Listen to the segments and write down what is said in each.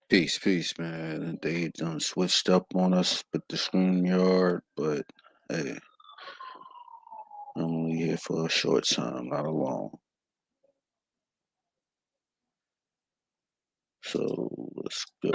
Peace, peace, man. They done switched up on us with the StreamYard, but hey, I'm only here for a short time, not a long. So let's go.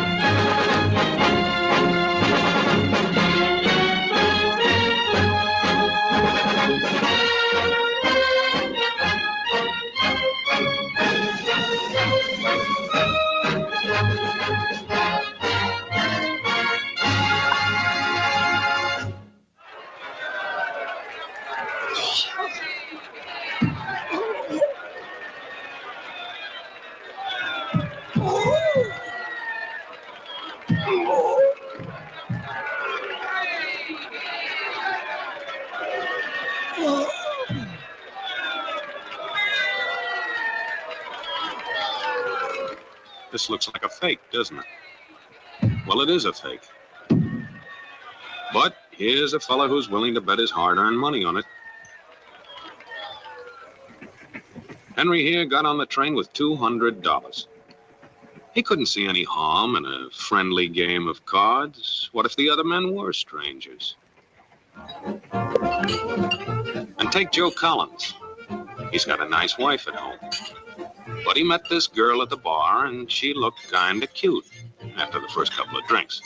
This looks like a fake, doesn't it? Well, it is a fake. But here's a fella who's willing to bet his hard-earned money on it. Henry here got on the train with $200. He couldn't see any harm in a friendly game of cards. What if the other men were strangers? And take Joe Collins. He's got a nice wife at home. But he met this girl at the bar, and she looked kind of cute after the first couple of drinks.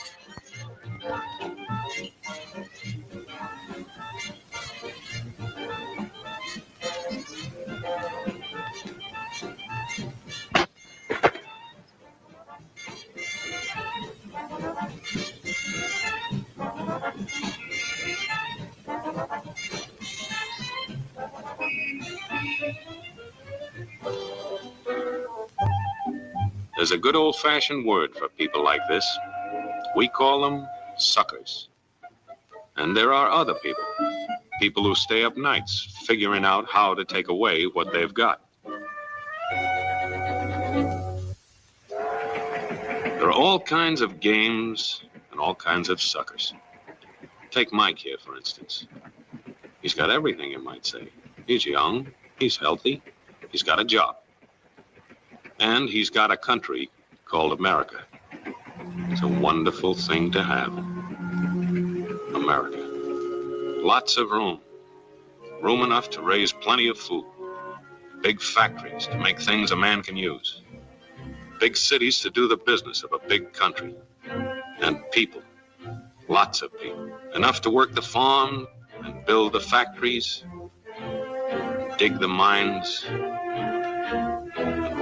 There's a good old-fashioned word for people like this. We call them suckers. And there are other people who stay up nights figuring out how to take away what they've got. There are all kinds of games and all kinds of suckers. Take Mike here, for instance. He's got everything, you might say. He's young, he's healthy, he's got a job. And he's got a country called America. It's a wonderful thing to have. America. Lots of room. Room enough to raise plenty of food. Big factories to make things a man can use. Big cities to do the business of a big country. And people. Lots of people. Enough to work the farm and build the factories, dig the mines,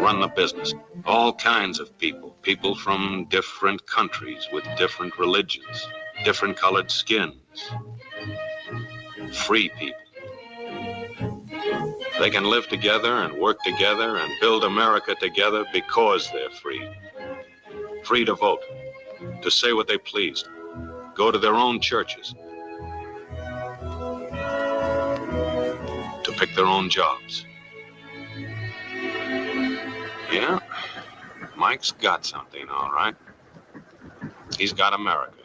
run the business. All kinds of people. People from different countries with different religions, different colored skins. Free people. They can live together and work together and build America together because they're free. Free to vote, to say what they please, go to their own churches, to pick their own jobs. Yeah, Mike's got something, all right. He's got America.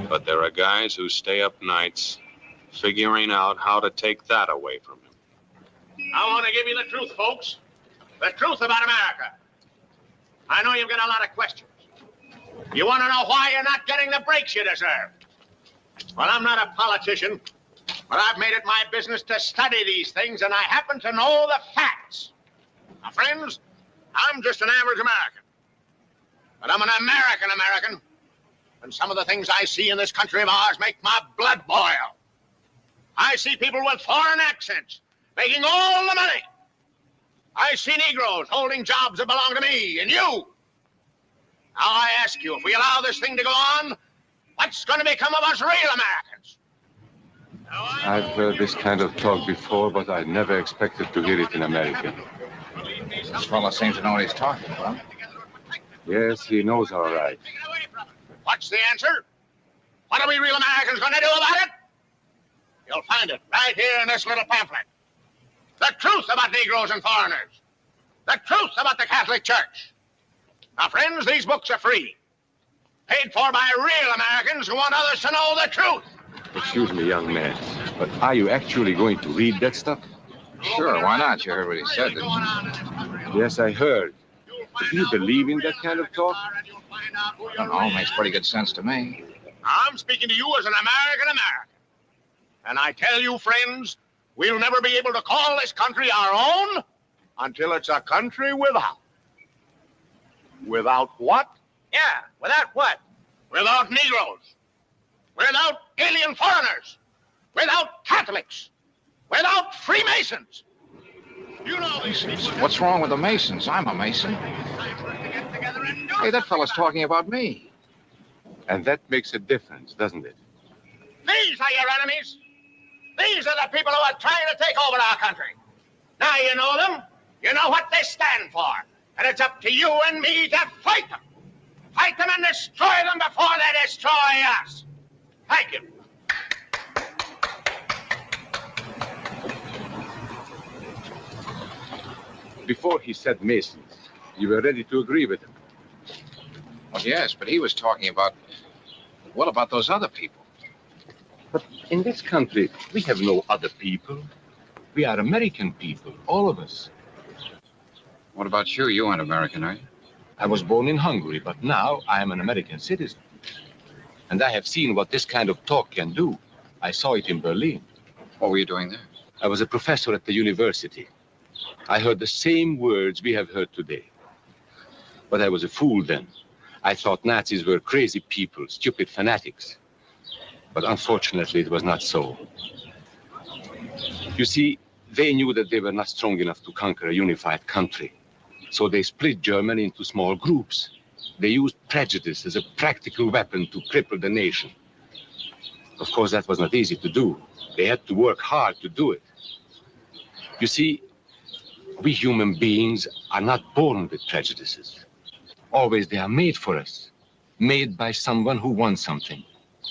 But there are guys who stay up nights figuring out how to take that away from him. I want to give you the truth, folks. The truth about America. I know you've got a lot of questions. You want to know why you're not getting the breaks you deserve. Well, I'm not a politician. But I've made it my business to study these things, and I happen to know the facts. Now, friends, I'm just an average American. But I'm an American. And some of the things I see in this country of ours make my blood boil. I see people with foreign accents making all the money. I see Negroes holding jobs that belong to me and you. Now, I ask you, if we allow this thing to go on, what's going to become of us real Americans? I've heard this kind of talk before, but I never expected to hear it in America. This fellow seems to know what he's talking about. Yes, he knows all right. What's the answer? What are we real Americans going to do about it? You'll find it right here in this little pamphlet. The truth about Negroes and foreigners. The truth about the Catholic Church. Now, friends, these books are free. Paid for by real Americans who want others to know the truth. Excuse me, young man, but are you actually going to read that stuff? Sure, why not? You heard what he said, didn't you? Yes, I heard. But do you believe in that kind of talk? I don't know. Makes pretty good sense to me. I'm speaking to you as an American. And I tell you, friends, we'll never be able to call this country our own until it's a country without. Without what? Yeah, without what? Without Negroes. Without alien foreigners. Without Catholics. Without Freemasons. You know these people. What's wrong with the Masons? I'm a Mason. Hey, that fella's talking about me. And that makes a difference, doesn't it? These are your enemies. These are the people who are trying to take over our country. Now you know them. You know what they stand for. And it's up to you and me to fight them. Fight them and destroy them before they destroy us. Thank you. Before he said Masons, you were ready to agree with him. Well, yes, but he was talking about, what about those other people? But in this country, we have no other people. We are American people, all of us. What about you? You aren't American, are you? I was born in Hungary, but now I am an American citizen. And I have seen what this kind of talk can do. I saw it in Berlin. What were you doing there? I was a professor at the university. I heard the same words we have heard today. But I was a fool then. I thought Nazis were crazy people, stupid fanatics. But unfortunately, it was not so. You see, they knew that they were not strong enough to conquer a unified country. So they split Germany into small groups. They used prejudice as a practical weapon to cripple the nation. Of course, that was not easy to do. They had to work hard to do it. You see, we human beings are not born with prejudices. Always they are made for us, made by someone who wants something.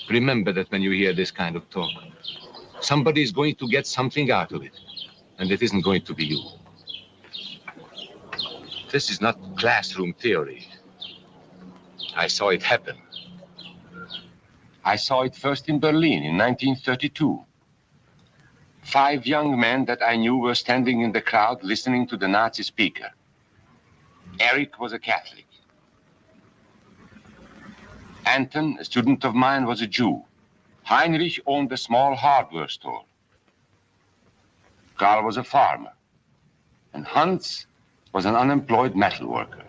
Remember that when you hear this kind of talk. Somebody is going to get something out of it, and it isn't going to be you. This is not classroom theory. I saw it happen. I saw it first in Berlin in 1932. 5 young men that I knew were standing in the crowd listening to the Nazi speaker. Eric was a Catholic. Anton, a student of mine, was a Jew. Heinrich owned a small hardware store. Karl was a farmer. And Hans was an unemployed metal worker.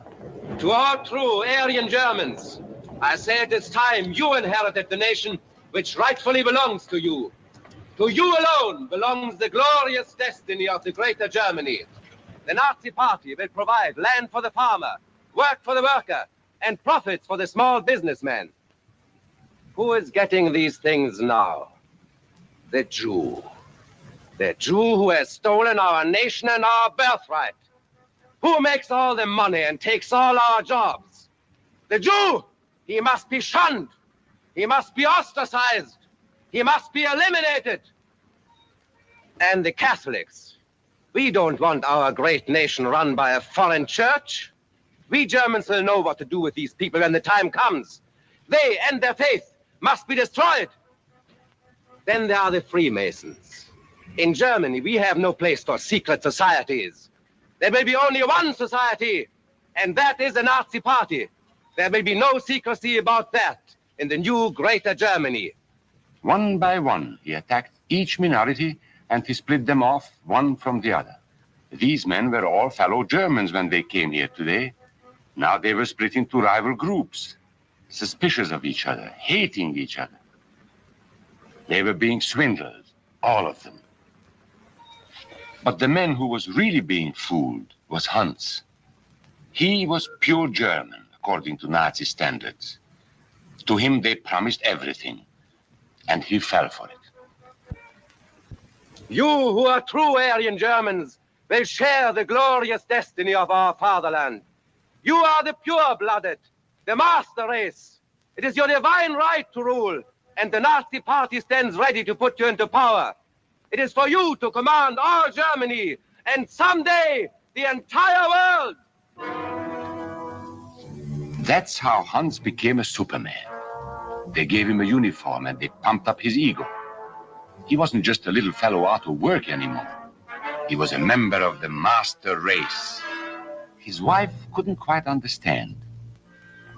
To all true Aryan Germans, I say it is time you inherited the nation which rightfully belongs to you. To you alone belongs the glorious destiny of the greater Germany. The Nazi Party will provide land for the farmer, work for the worker, and profits for the small businessman. Who is getting these things now? The Jew. The Jew who has stolen our nation and our birthright. Who makes all the money and takes all our jobs? The Jew! He must be shunned. He must be ostracized. He must be eliminated. And the Catholics. We don't want our great nation run by a foreign church. We Germans will know what to do with these people when the time comes. They and their faith must be destroyed. Then there are the Freemasons. In Germany, we have no place for secret societies. There will be only one society, and that is the Nazi Party. There will be no secrecy about that in the new greater Germany. One by one, he attacked each minority and he split them off one from the other. These men were all fellow Germans when they came here today. Now they were split into rival groups, suspicious of each other, hating each other. They were being swindled, all of them. But the man who was really being fooled was Hans. He was pure German, according to Nazi standards. To him they promised everything, and he fell for it. You who are true Aryan Germans will share the glorious destiny of our fatherland. You are the pure-blooded, the master race. It is your divine right to rule, and the Nazi Party stands ready to put you into power. It is for you to command all Germany, and someday the entire world. That's how Hans became a Superman. They gave him a uniform and they pumped up his ego. He wasn't just a little fellow out of work anymore. He was a member of the master race. his wife couldn't quite understand.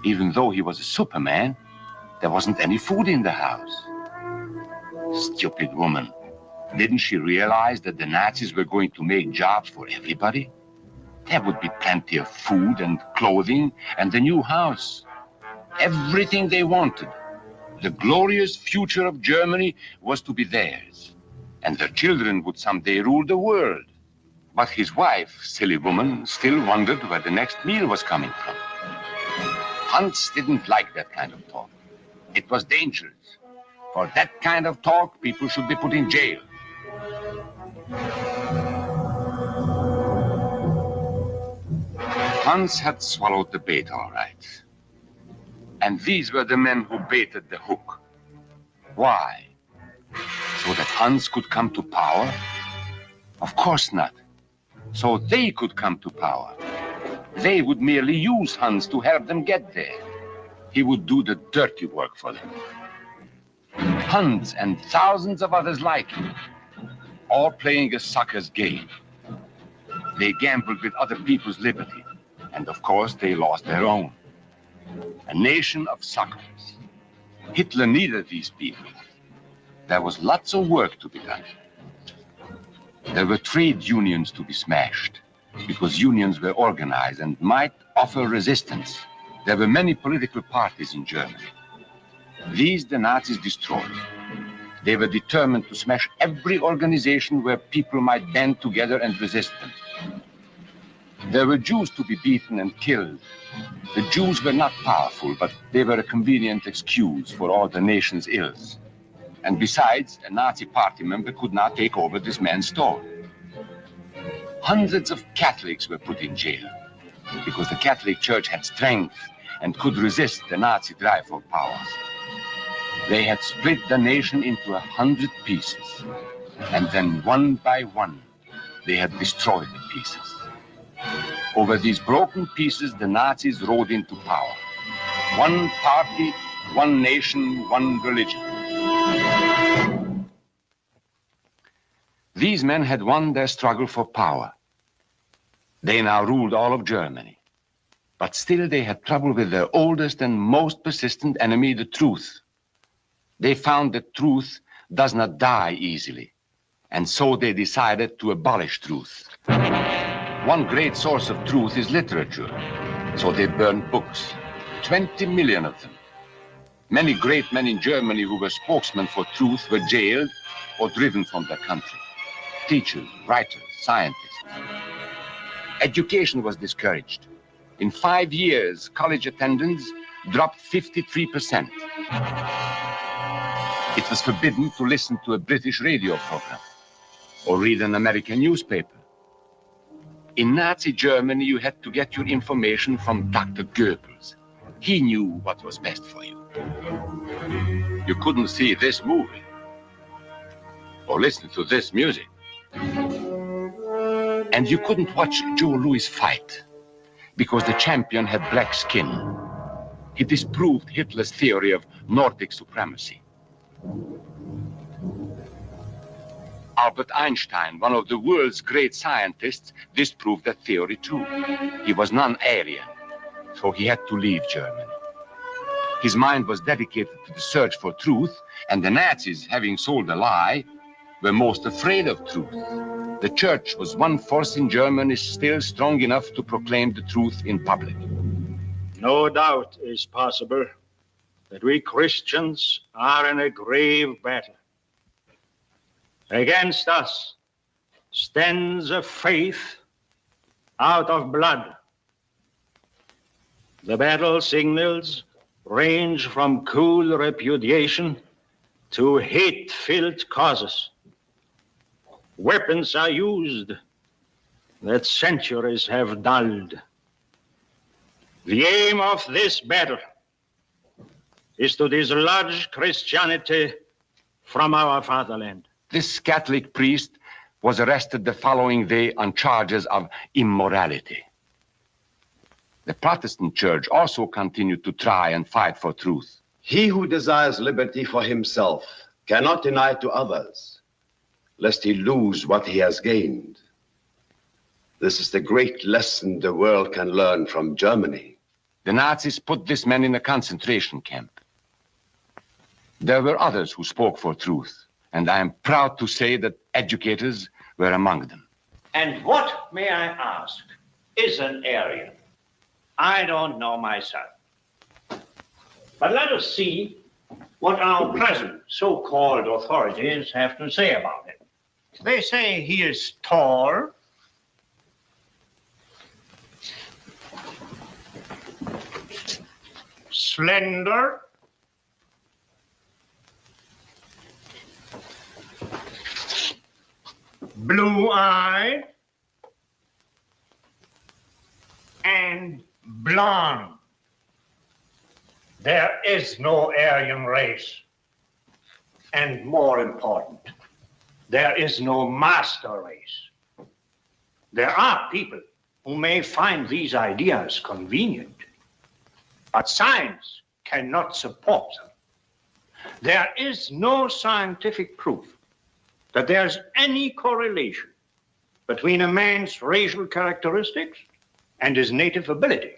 Even though he was a Superman, there wasn't any food in the house. Stupid woman. Didn't she realize that the Nazis were going to make jobs for everybody? There would be plenty of food and clothing and a new house. Everything they wanted. The glorious future of Germany was to be theirs. And their children would someday rule the world. But his wife, silly woman, still wondered where the next meal was coming from. Hans didn't like that kind of talk. It was dangerous. For that kind of talk, people should be put in jail. Hans had swallowed the bait all right. And these were the men who baited the hook. Why? So that Hans could come to power? Of course not. So they could come to power. They would merely use Hans to help them get there. He would do the dirty work for them. Hans and thousands of others like him, all playing a sucker's game. They gambled with other people's liberty, and of course they lost their own. A nation of suckers. Hitler needed these people. There was lots of work to be done. There were trade unions to be smashed, because unions were organized and might offer resistance. There were many political parties in Germany. These the Nazis destroyed. They were determined to smash every organization where people might band together and resist them. There were Jews to be beaten and killed. The Jews were not powerful, but they were a convenient excuse for all the nation's ills. And besides, a Nazi party member could not take over this man's store. Hundreds of Catholics were put in jail because the Catholic Church had strength and could resist the Nazi drive for power. They had split the nation into 100 pieces, and then one by one, they had destroyed the pieces. Over these broken pieces, the Nazis rode into power. One party, one nation, one religion. These men had won their struggle for power. They now ruled all of Germany. But still they had trouble with their oldest and most persistent enemy, the truth. They found that truth does not die easily, and so they decided to abolish truth. One great source of truth is literature, so they burned books, 20 million of them. Many great men in Germany who were spokesmen for truth were jailed or driven from their country. Teachers, writers, scientists. Education was discouraged. In 5 years, college attendance dropped 53%. It was forbidden to listen to a British radio program or read an American newspaper. In Nazi Germany, you had to get your information from Dr. Goebbels. He knew what was best for you. You couldn't see this movie or listen to this music. And you couldn't watch Joe Louis fight because the champion had black skin. He disproved Hitler's theory of Nordic supremacy. Albert Einstein, one of the world's great scientists, disproved that theory too. He was non-Aryan, so he had to leave Germany. His mind was dedicated to the search for truth, and the Nazis, having sold a lie, were most afraid of truth. The church was one force in Germany still strong enough to proclaim the truth in public. No doubt is possible that we Christians are in a grave battle. Against us stands a faith out of blood. The battle signals range from cool repudiation to hate-filled causes. Weapons are used that centuries have dulled. The aim of this battle is to dislodge Christianity from our fatherland. This Catholic priest was arrested the following day on charges of immorality. The Protestant church also continued to try and fight for truth. He who desires liberty for himself cannot deny it to others, lest he lose what he has gained. This is the great lesson the world can learn from Germany. The Nazis put this man in a concentration camp. There were others who spoke for truth, and I am proud to say that educators were among them. And what, may I ask, is an Aryan? I don't know myself. But let us see what our present so-called authorities have to say about it. They say he is tall, slender, blue-eyed, and blonde. There is no Aryan race. And more important, there is no master race. There are people who may find these ideas convenient, but science cannot support them. There is no scientific proof that there's any correlation between a man's racial characteristics and his native ability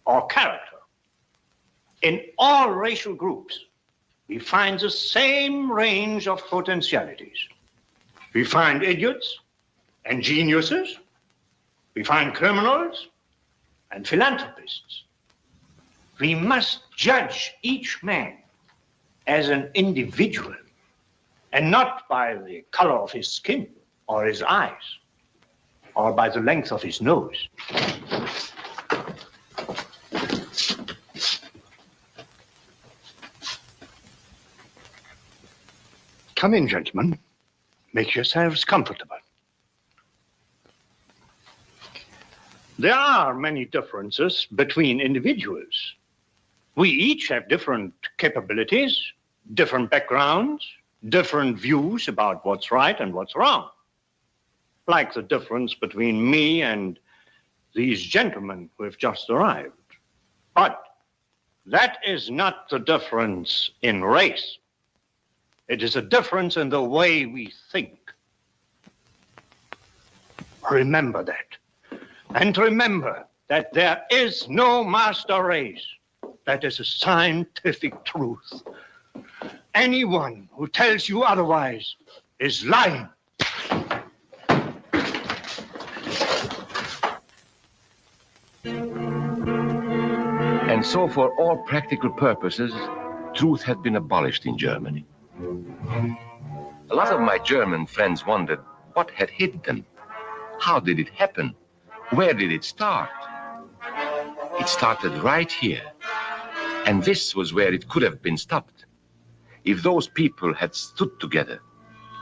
or character. In all racial groups, we find the same range of potentialities. We find idiots and geniuses. We find criminals and philanthropists. We must judge each man as an individual and not by the color of his skin or his eyes or by the length of his nose. Come in, gentlemen. Make yourselves comfortable. There are many differences between individuals. We each have different capabilities, different backgrounds, different views about what's right and what's wrong. Like the difference between me and these gentlemen who have just arrived. But that is not the difference in race. It is a difference in the way we think. Remember that. And remember that there is no master race. That is a scientific truth. Anyone who tells you otherwise is lying. And so, for all practical purposes, truth had been abolished in Germany. A lot of my German friends wondered what had hit them. How did it happen? Where did it start? It started right here. And this was where it could have been stopped. If those people had stood together,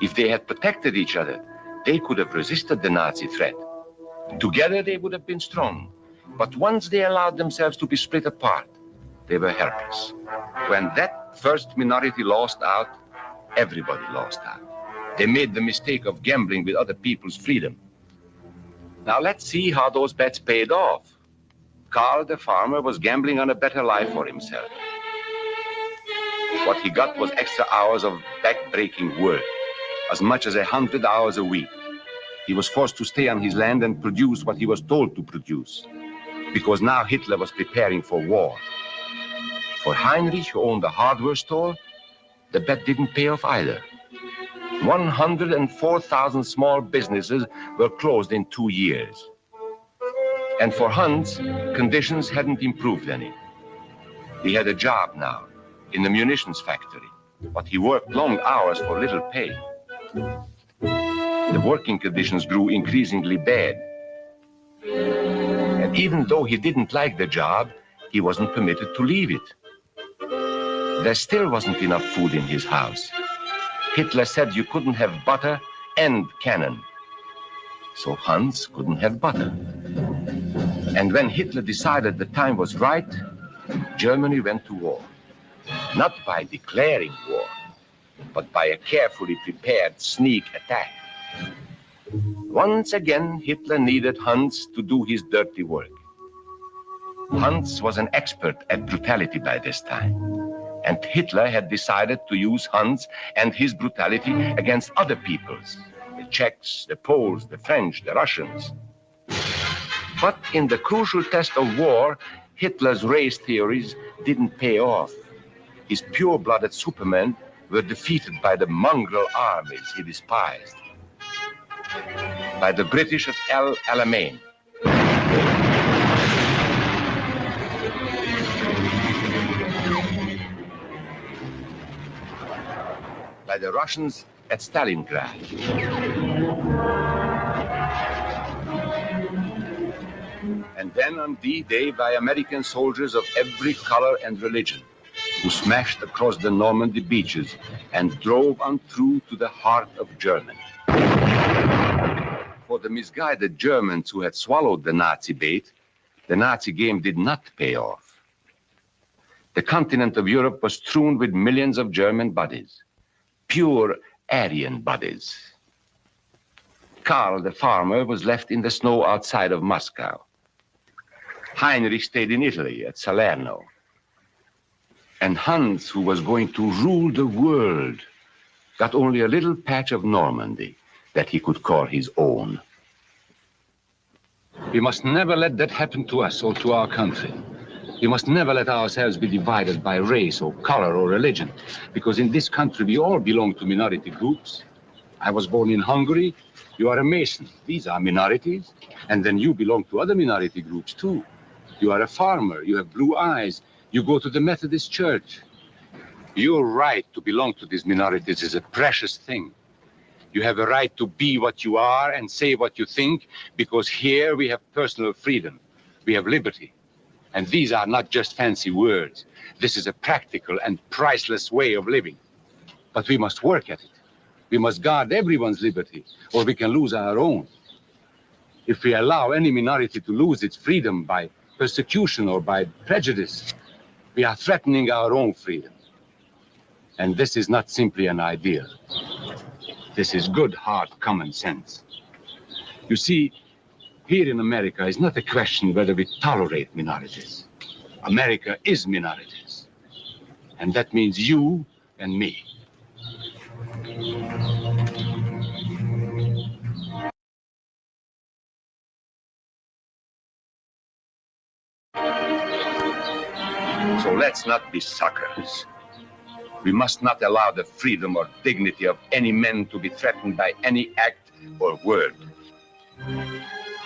if they had protected each other, they could have resisted the Nazi threat. Together they would have been strong. But once they allowed themselves to be split apart, they were helpless. When that first minority lost out, everybody lost out. They made the mistake of gambling with other people's freedom. Now let's see how those bets paid off. Karl the farmer was gambling on a better life for himself. What he got was extra hours of back-breaking work, as much as 100 hours a week. He was forced to stay on his land and produce what he was told to produce, because now Hitler was preparing for war. For Heinrich, who owned a hardware store, the bet didn't pay off either. 104,000 small businesses were closed in 2 years. And for Hans, conditions hadn't improved any. He had a job now in the munitions factory, but he worked long hours for little pay. The working conditions grew increasingly bad. And even though he didn't like the job, he wasn't permitted to leave it. There still wasn't enough food in his house. Hitler said you couldn't have butter and cannon. So Hans couldn't have butter. And when Hitler decided the time was right, Germany went to war. Not by declaring war, but by a carefully prepared sneak attack. Once again, Hitler needed Hans to do his dirty work. Hans was an expert at brutality by this time, and Hitler had decided to use Hans and his brutality against other peoples, the Czechs, the Poles, the French, the Russians. But in the crucial test of war, Hitler's race theories didn't pay off. His pure-blooded supermen were defeated by the mongrel armies he despised. By the British at El Alamein. By the Russians at Stalingrad. And then on D-Day by American soldiers of every color and religion, who smashed across the Normandy beaches and drove on through to the heart of Germany. For the misguided Germans who had swallowed the Nazi bait, the Nazi game did not pay off. The continent of Europe was strewn with millions of German bodies, pure Aryan bodies. Karl, the farmer, was left in the snow outside of Moscow. Heinrich stayed in Italy at Salerno. And Hans, who was going to rule the world, got only a little patch of Normandy that he could call his own. We must never let that happen to us or to our country. We must never let ourselves be divided by race or color or religion, because in this country we all belong to minority groups. I was born in Hungary. You are a Mason. These are minorities. And then you belong to other minority groups too. You are a farmer. You have blue eyes. You go to the Methodist Church. Your right to belong to these minorities is a precious thing. You have a right to be what you are and say what you think, because here we have personal freedom. We have liberty. And these are not just fancy words. This is a practical and priceless way of living. But we must work at it. We must guard everyone's liberty, or we can lose our own. If we allow any minority to lose its freedom by persecution or by prejudice, we are threatening our own freedom. And this is not simply an ideal. This is good, hard common sense. You see, here in America is not a question whether we tolerate minorities. America is minorities. And that means you and me. So let's not be suckers. We must not allow the freedom or dignity of any man to be threatened by any act or word.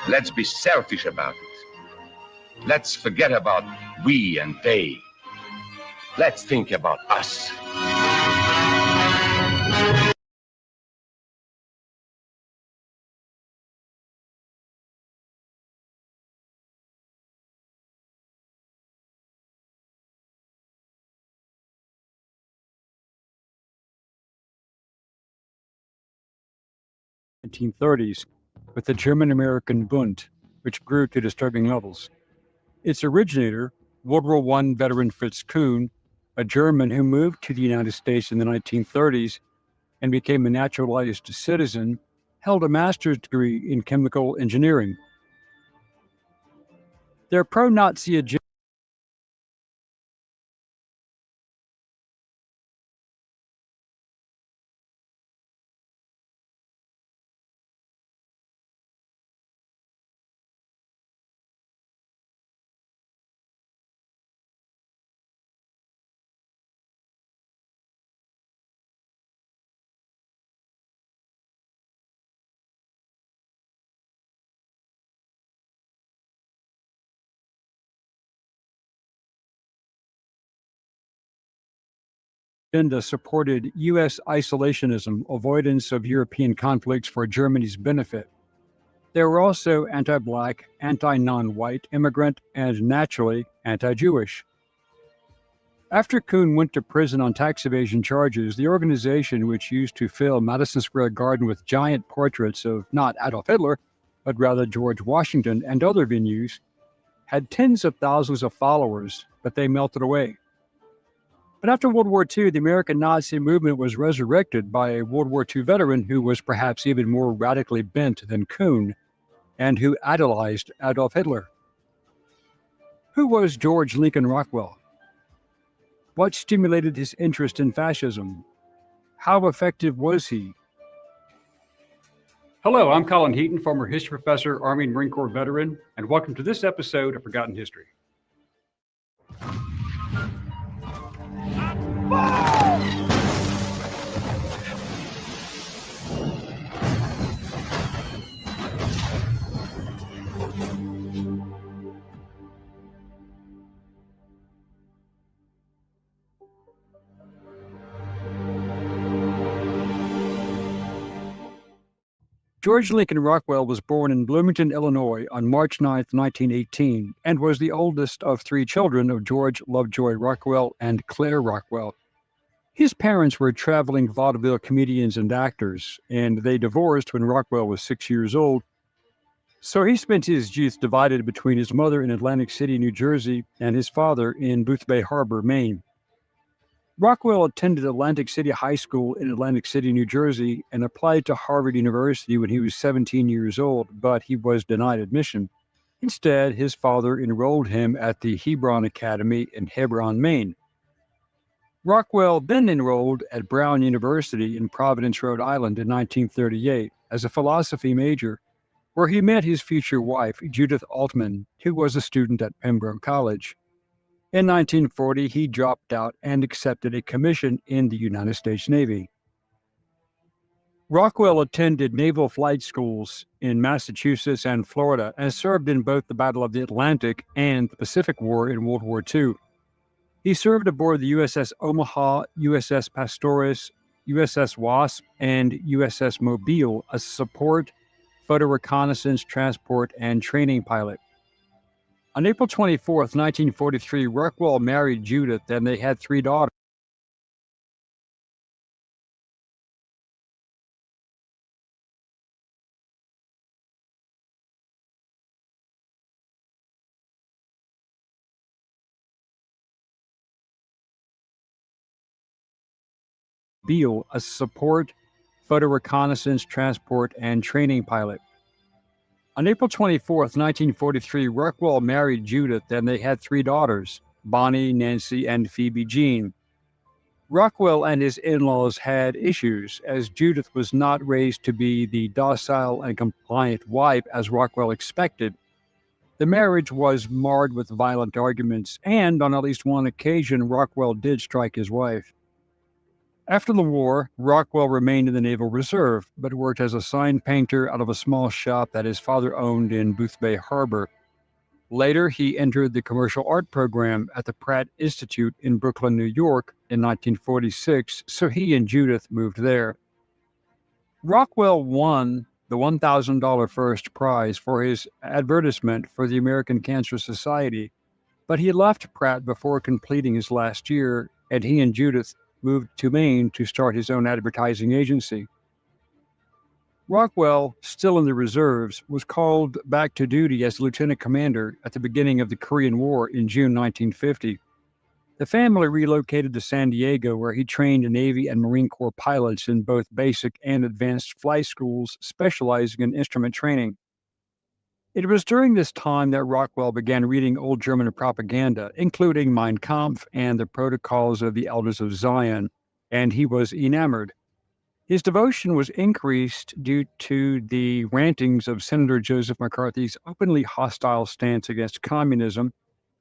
Let's be selfish about it. Let's forget about we and they. Let's think about us. In the 1930s with the German-American Bund, which grew to disturbing levels. Its originator, World War I veteran Fritz Kuhn, a German who moved to the United States in the 1930s and became a naturalized citizen, held a master's degree in chemical engineering. Their pro-Nazi agenda supported U.S. isolationism, avoidance of European conflicts for Germany's benefit. They were also anti-Black, anti-non-white, immigrant, and naturally anti-Jewish. After Kuhn went to prison on tax evasion charges, the organization, which used to fill Madison Square Garden with giant portraits of not Adolf Hitler, but rather George Washington and other venues, had tens of thousands of followers, but they melted away. But after World War II, the American Nazi movement was resurrected by a World War II veteran who was perhaps even more radically bent than Kuhn, and who idolized Adolf Hitler. Who was George Lincoln Rockwell? What stimulated his interest in fascism? How effective was he? Hello, I'm Colin Heaton, former history professor, Army and Marine Corps veteran, and welcome to this episode of Forgotten History. George Lincoln Rockwell was born in Bloomington, Illinois on March 9, 1918, and was the oldest of three children of George Lovejoy Rockwell and Claire Rockwell. His parents were traveling vaudeville comedians and actors, and they divorced when Rockwell was 6 years old. So he spent his youth divided between his mother in Atlantic City, New Jersey, and his father in Boothbay Harbor, Maine. Rockwell attended Atlantic City High School in Atlantic City, New Jersey, and applied to Harvard University when he was 17 years old, but he was denied admission. Instead, his father enrolled him at the Hebron Academy in Hebron, Maine. Rockwell then enrolled at Brown University in Providence, Rhode Island in 1938 as a philosophy major, where he met his future wife, Judith Altman, who was a student at Pembroke College. In 1940, he dropped out and accepted a commission in the United States Navy. Rockwell attended naval flight schools in Massachusetts and Florida and served in both the Battle of the Atlantic and the Pacific War in World War II. He served aboard the USS Omaha, USS Pastorius, USS Wasp, and USS Mobile as a support, photo reconnaissance, transport, and training pilot. On April 24, 1943, Rockwell married Judith, and they had three daughters. Beale, a support, photo reconnaissance, transport, and training pilot. On April 24, 1943, Rockwell married Judith, and they had three daughters, Bonnie, Nancy, and Phoebe Jean. Rockwell and his in-laws had issues, as Judith was not raised to be the docile and compliant wife as Rockwell expected. The marriage was marred with violent arguments, and on at least one occasion, Rockwell did strike his wife. After the war, Rockwell remained in the Naval Reserve, but worked as a sign painter out of a small shop that his father owned in Boothbay Harbor. Later, he entered the commercial art program at the Pratt Institute in Brooklyn, New York in 1946, so he and Judith moved there. Rockwell won the $1,000 first prize for his advertisement for the American Cancer Society, but he left Pratt before completing his last year, and he and Judith moved to Maine to start his own advertising agency. Rockwell, still in the reserves, was called back to duty as lieutenant commander at the beginning of the Korean War in June 1950. The family relocated to San Diego, where he trained Navy and Marine Corps pilots in both basic and advanced flight schools, specializing in instrument training. It was during this time that Rockwell began reading old German propaganda, including Mein Kampf and the Protocols of the Elders of Zion, and he was enamored. His devotion was increased due to the rantings of Senator Joseph McCarthy's openly hostile stance against communism,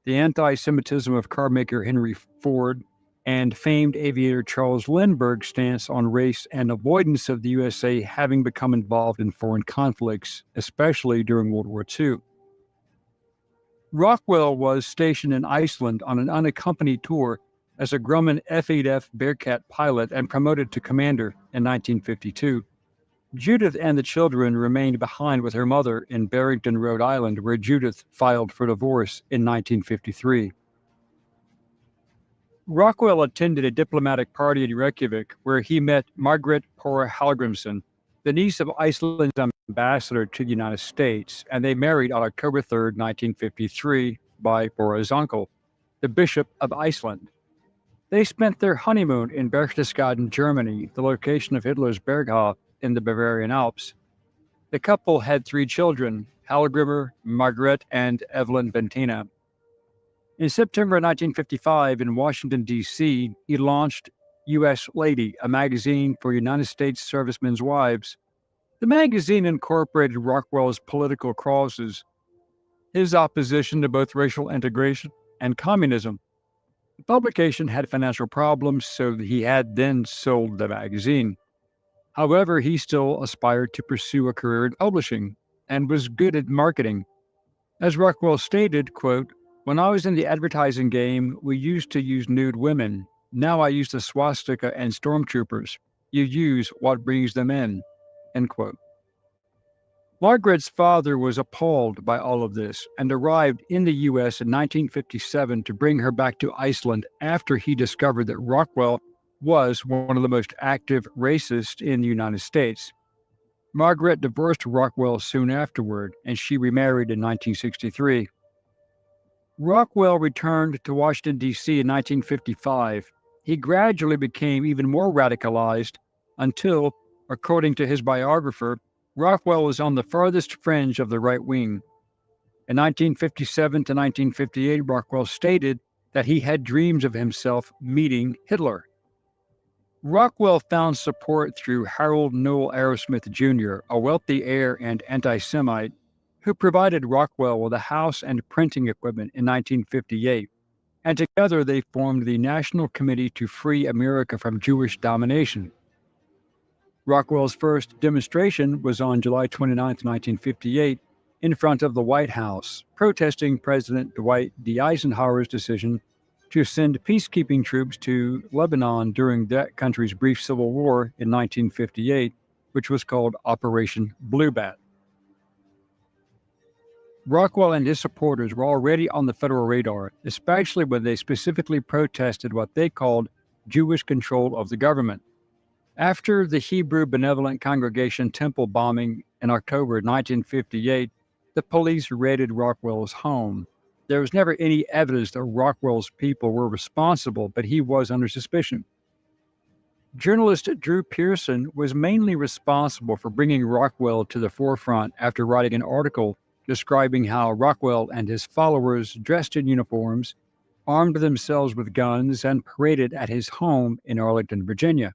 the anti-Semitism of carmaker Henry Ford, and famed aviator Charles Lindbergh's stance on race and avoidance of the USA having become involved in foreign conflicts, especially during World War II. Rockwell was stationed in Iceland on an unaccompanied tour as a Grumman F-8F Bearcat pilot and promoted to commander in 1952. Judith and the children remained behind with her mother in Barrington, Rhode Island, where Judith filed for divorce in 1953. Rockwell attended a diplomatic party in Reykjavik, where he met Margaret Pora Hallgrimsson, the niece of Iceland's ambassador to the United States, and they married on October 3, 1953, by Pora's uncle, the Bishop of Iceland. They spent their honeymoon in Berchtesgaden, Germany, the location of Hitler's Berghof in the Bavarian Alps. The couple had three children, Hallgrimr, Margaret, and Evelyn Bentina. In September 1955, in Washington, D.C., he launched U.S. Lady, a magazine for United States servicemen's wives. The magazine incorporated Rockwell's political causes, his opposition to both racial integration and communism. The publication had financial problems, so he had then sold the magazine. However, he still aspired to pursue a career in publishing and was good at marketing. As Rockwell stated, quote, "When I was in the advertising game, we used to use nude women. Now I use the swastika and stormtroopers. You use what brings them in," end quote. Margaret's father was appalled by all of this and arrived in the U.S. in 1957 to bring her back to Iceland after he discovered that Rockwell was one of the most active racists in the United States. Margaret divorced Rockwell soon afterward, and she remarried in 1963. Rockwell returned to Washington, D.C. in 1955. He gradually became even more radicalized until, according to his biographer, Rockwell was on the farthest fringe of the right wing. In 1957 to 1958, Rockwell stated that he had dreams of himself meeting Hitler. Rockwell found support through Harold Noel Arrowsmith Jr., a wealthy heir and anti-Semite, who provided Rockwell with a house and printing equipment in 1958, and together they formed the National Committee to Free America from Jewish Domination. Rockwell's first demonstration was on July 29, 1958, in front of the White House, protesting President Dwight D. Eisenhower's decision to send peacekeeping troops to Lebanon during that country's brief civil war in 1958, which was called Operation Bluebat. Rockwell and his supporters were already on the federal radar, especially when they specifically protested what they called Jewish control of the government. After the Hebrew Benevolent Congregation temple bombing in October 1958, the police raided Rockwell's home. There was never any evidence that Rockwell's people were responsible, but he was under suspicion. Journalist Drew Pearson was mainly responsible for bringing Rockwell to the forefront after writing an article describing how Rockwell and his followers, dressed in uniforms, armed themselves with guns and paraded at his home in Arlington, Virginia.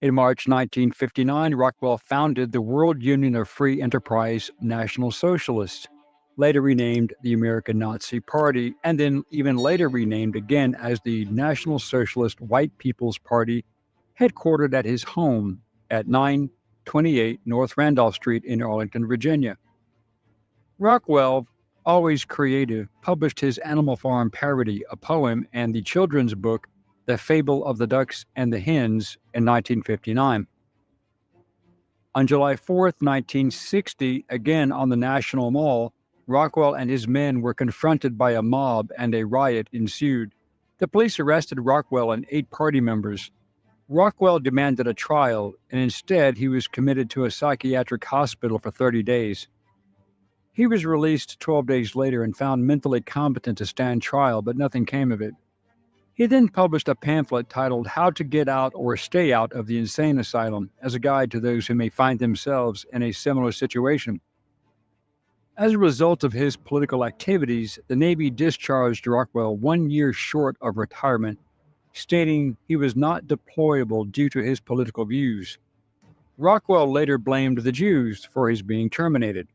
In March 1959, Rockwell founded the World Union of Free Enterprise National Socialists, later renamed the American Nazi Party, and then even later renamed again as the National Socialist White People's Party, headquartered at his home at 928 North Randolph Street in Arlington, Virginia. Rockwell, always creative, published his Animal Farm parody, a poem, and the children's book, The Fable of the Ducks and the Hens, in 1959. On July 4th, 1960, again on the National Mall, Rockwell and his men were confronted by a mob and a riot ensued. The police arrested Rockwell and 8 party members. Rockwell demanded a trial, and instead he was committed to a psychiatric hospital for 30 days. He was released 12 days later and found mentally competent to stand trial, but nothing came of it. He then published a pamphlet titled How to Get Out or Stay Out of the Insane Asylum as a guide to those who may find themselves in a similar situation. As a result of his political activities, the Navy discharged Rockwell 1 year short of retirement, stating he was not deployable due to his political views. Rockwell later blamed the Jews for his being terminated.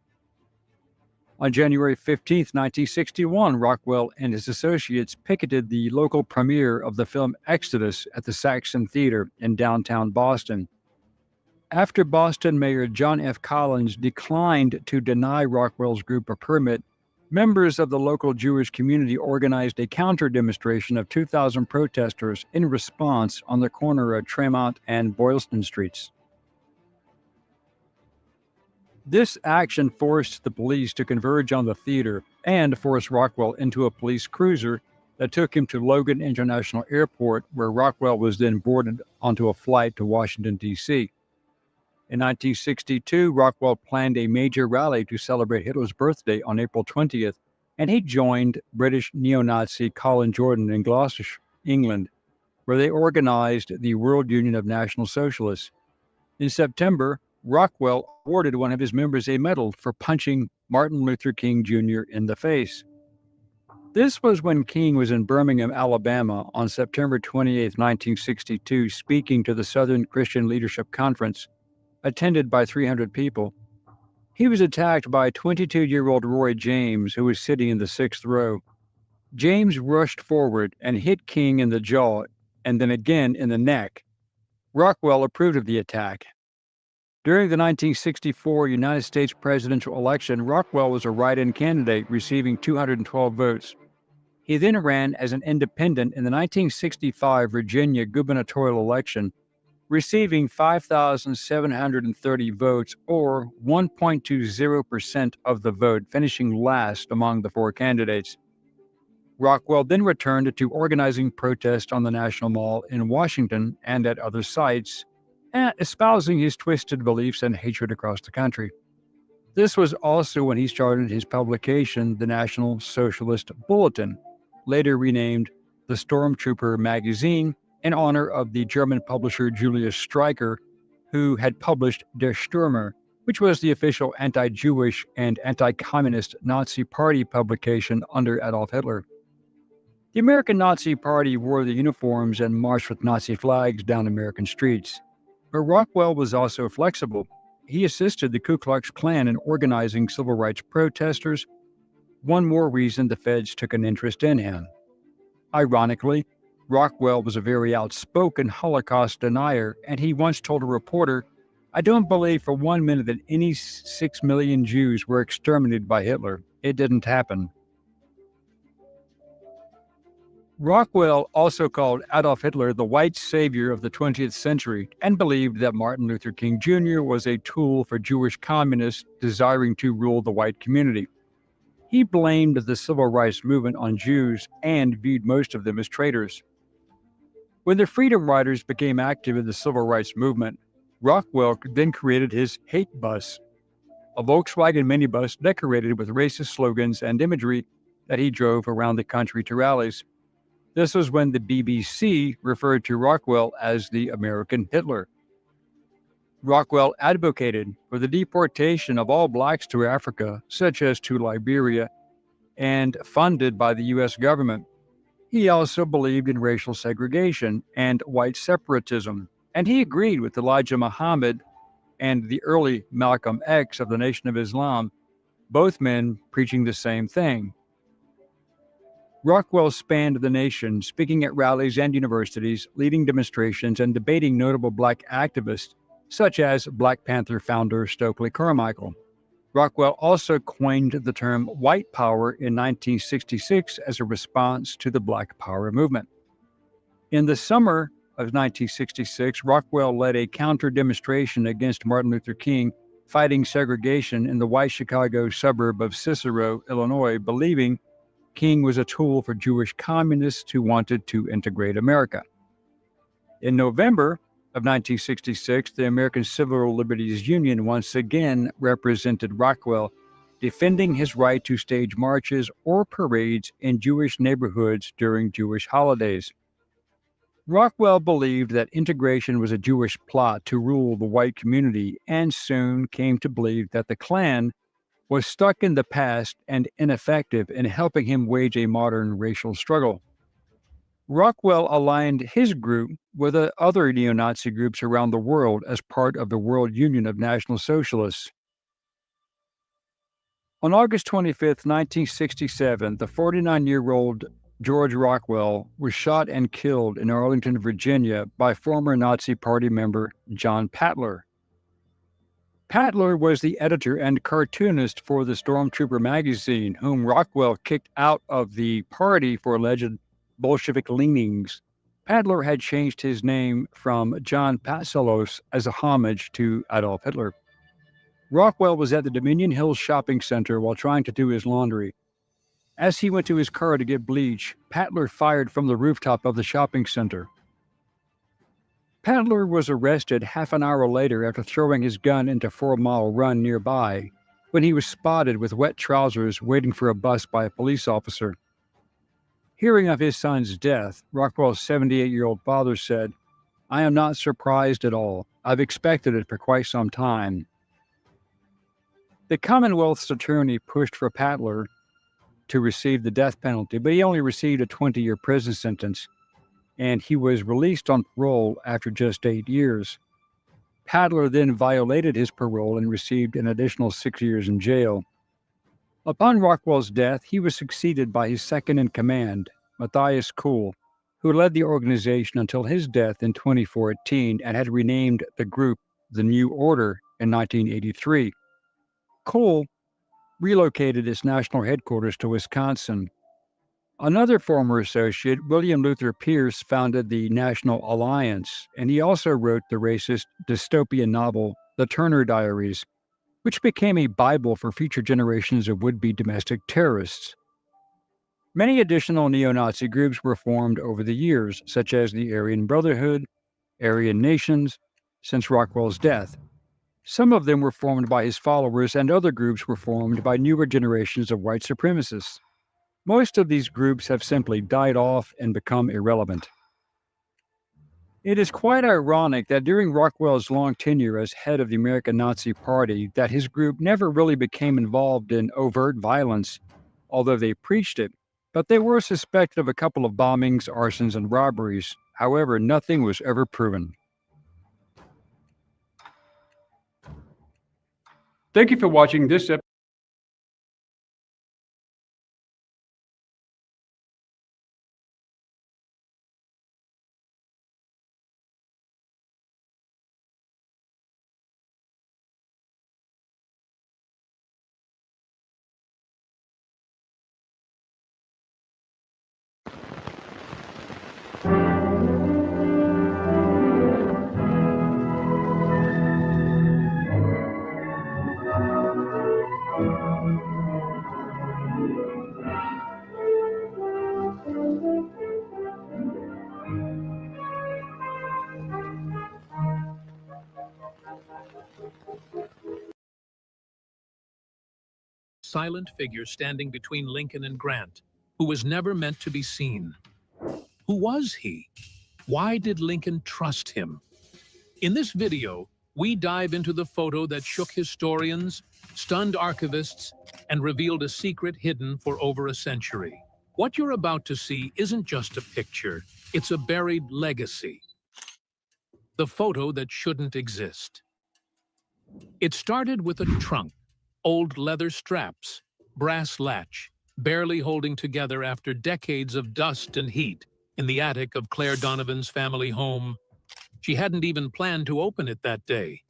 On January 15, 1961, Rockwell and his associates picketed the local premiere of the film Exodus at the Saxon Theater in downtown Boston. After Boston Mayor John F. Collins declined to deny Rockwell's group a permit, members of the local Jewish community organized a counter-demonstration of 2,000 protesters in response on the corner of Tremont and Boylston Streets. This action forced the police to converge on the theater and forced Rockwell into a police cruiser that took him to Logan International Airport, where Rockwell was then boarded onto a flight to Washington, D.C. In 1962, Rockwell planned a major rally to celebrate Hitler's birthday on April 20th, and he joined British neo-Nazi Colin Jordan in Gloucestershire, England, where they organized the World Union of National Socialists. In September, Rockwell awarded one of his members a medal for punching Martin Luther King Jr. in the face. This was when King was in Birmingham, Alabama on September 28, 1962, speaking to the Southern Christian Leadership Conference, attended by 300 people. He was attacked by 22-year-old Roy James, who was sitting in the sixth row. James rushed forward and hit King in the jaw and then again in the neck. Rockwell approved of the attack. During the 1964 United States presidential election, Rockwell was a write-in candidate, receiving 212 votes. He then ran as an independent in the 1965 Virginia gubernatorial election, receiving 5,730 votes, or 1.20% of the vote, finishing last among the four candidates. Rockwell then returned to organizing protests on the National Mall in Washington and at other sites, espousing his twisted beliefs and hatred across the country. This was also when he started his publication, the National Socialist Bulletin, later renamed the Stormtrooper magazine, in honor of the German publisher Julius Streicher, who had published Der Stürmer, which was the official anti-Jewish and anti-communist Nazi Party publication under Adolf Hitler. The American Nazi Party wore the uniforms and marched with Nazi flags down American streets. But Rockwell was also flexible. He assisted the Ku Klux Klan in organizing civil rights protesters, one more reason the feds took an interest in him. Ironically, Rockwell was a very outspoken Holocaust denier, and he once told a reporter, "I don't believe for 1 minute that any 6 million Jews were exterminated by Hitler. It didn't happen." Rockwell also called Adolf Hitler the white savior of the 20th century and believed that Martin Luther King Jr. was a tool for Jewish communists desiring to rule the white community. He blamed the civil rights movement on Jews and viewed most of them as traitors. When the Freedom Riders became active in the civil rights movement, Rockwell then created his Hate Bus, a Volkswagen minibus decorated with racist slogans and imagery that he drove around the country to rallies. This was when the BBC referred to Rockwell as the American Hitler. Rockwell advocated for the deportation of all blacks to Africa, such as to Liberia, and funded by the U.S. government. He also believed in racial segregation and white separatism, and he agreed with Elijah Muhammad and the early Malcolm X of the Nation of Islam, both men preaching the same thing. Rockwell spanned the nation, speaking at rallies and universities, leading demonstrations, and debating notable black activists, such as Black Panther founder Stokely Carmichael. Rockwell also coined the term white power in 1966 as a response to the Black Power movement. In the summer of 1966, Rockwell led a counter-demonstration against Martin Luther King, fighting segregation in the white Chicago suburb of Cicero, Illinois, believing King was a tool for Jewish communists who wanted to integrate America. In November of 1966, the American Civil Liberties Union once again represented Rockwell, defending his right to stage marches or parades in Jewish neighborhoods during Jewish holidays. Rockwell believed that integration was a Jewish plot to rule the white community, and soon came to believe that the Klan was stuck in the past and ineffective in helping him wage a modern racial struggle. Rockwell aligned his group with other neo-Nazi groups around the world as part of the World Union of National Socialists. On August 25, 1967, the 49-year-old George Rockwell was shot and killed in Arlington, Virginia, by former Nazi Party member John Patler. Patler was the editor and cartoonist for the Stormtrooper magazine, whom Rockwell kicked out of the party for alleged Bolshevik leanings. Patler had changed his name from John Patsalos as a homage to Adolf Hitler. Rockwell was at the Dominion Hills shopping center while trying to do his laundry. As he went to his car to get bleach, Patler fired from the rooftop of the shopping center. Patler was arrested half an hour later after throwing his gun into 4 Mile Run nearby, when he was spotted with wet trousers waiting for a bus by a police officer. Hearing of his son's death, Rockwell's 78-year-old father said, "I am not surprised at all. I've expected it for quite some time." The Commonwealth's attorney pushed for Patler to receive the death penalty, but he only received a 20-year prison sentence, and he was released on parole after just 8 years. Padler then violated his parole and received an additional 6 years in jail. Upon Rockwell's death, he was succeeded by his second-in-command, Matthias Kuhl, who led the organization until his death in 2014 and had renamed the group the New Order in 1983. Kuhl relocated its national headquarters to Wisconsin. Another former associate, William Luther Pierce, founded the National Alliance, and he also wrote the racist dystopian novel The Turner Diaries, which became a Bible for future generations of would-be domestic terrorists. Many additional neo-Nazi groups were formed over the years, such as the Aryan Brotherhood, Aryan Nations, since Rockwell's death. Some of them were formed by his followers, and other groups were formed by newer generations of white supremacists. Most of these groups have simply died off and become irrelevant. It is quite ironic that during Rockwell's long tenure as head of the American Nazi Party, that his group never really became involved in overt violence, although they preached it, but they were suspected of a couple of bombings, arsons, and robberies. However, nothing was ever proven. Thank you for watching this episode. Silent figure standing between Lincoln and Grant, who was never meant to be seen. Who was he? Why did Lincoln trust him? In this video, we dive into the photo that shook historians, stunned archivists, and revealed a secret hidden for over a century. What you're about to see isn't just a picture, it's a buried legacy. The photo that shouldn't exist. It started with a trunk, old leather straps, brass latch, barely holding together after decades of dust and heat in the attic of Claire Donovan's family home. She hadn't even planned to open it that day.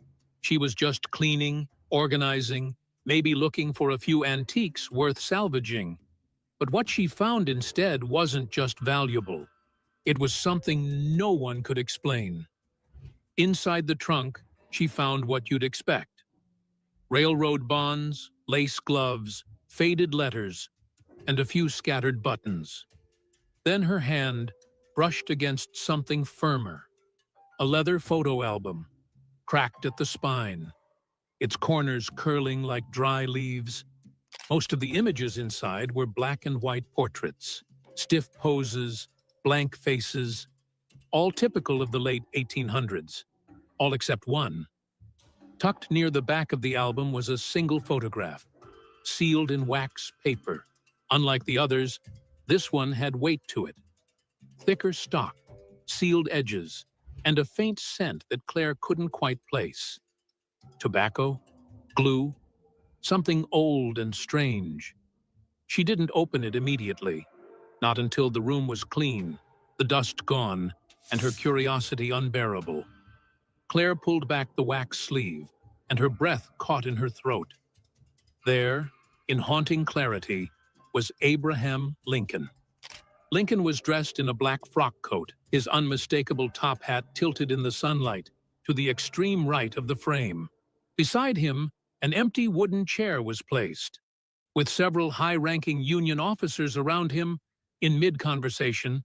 She was just cleaning, organizing, maybe looking for a few antiques worth salvaging. But what she found instead wasn't just valuable. It was something no one could explain. Inside the trunk, she found what you'd expect. Railroad bonds, lace gloves, faded letters, and a few scattered buttons. Then her hand brushed against something firmer. A leather photo album, cracked at the spine, its corners curling like dry leaves. Most of the images inside were black and white portraits, stiff poses, blank faces, all typical of the late 1800s, all except one. Tucked near the back of the album was a single photograph, sealed in wax paper. Unlike the others, this one had weight to it. Thicker stock, sealed edges, and a faint scent that Claire couldn't quite place. Tobacco, glue, something old and strange. She didn't open it immediately, not until the room was clean, the dust gone, and her curiosity unbearable. Claire pulled back the wax sleeve, and her breath caught in her throat. There, in haunting clarity, was Abraham Lincoln. Lincoln was dressed in a black frock coat, his unmistakable top hat tilted in the sunlight to the extreme right of the frame. Beside him, an empty wooden chair was placed, with several high-ranking Union officers around him in mid-conversation,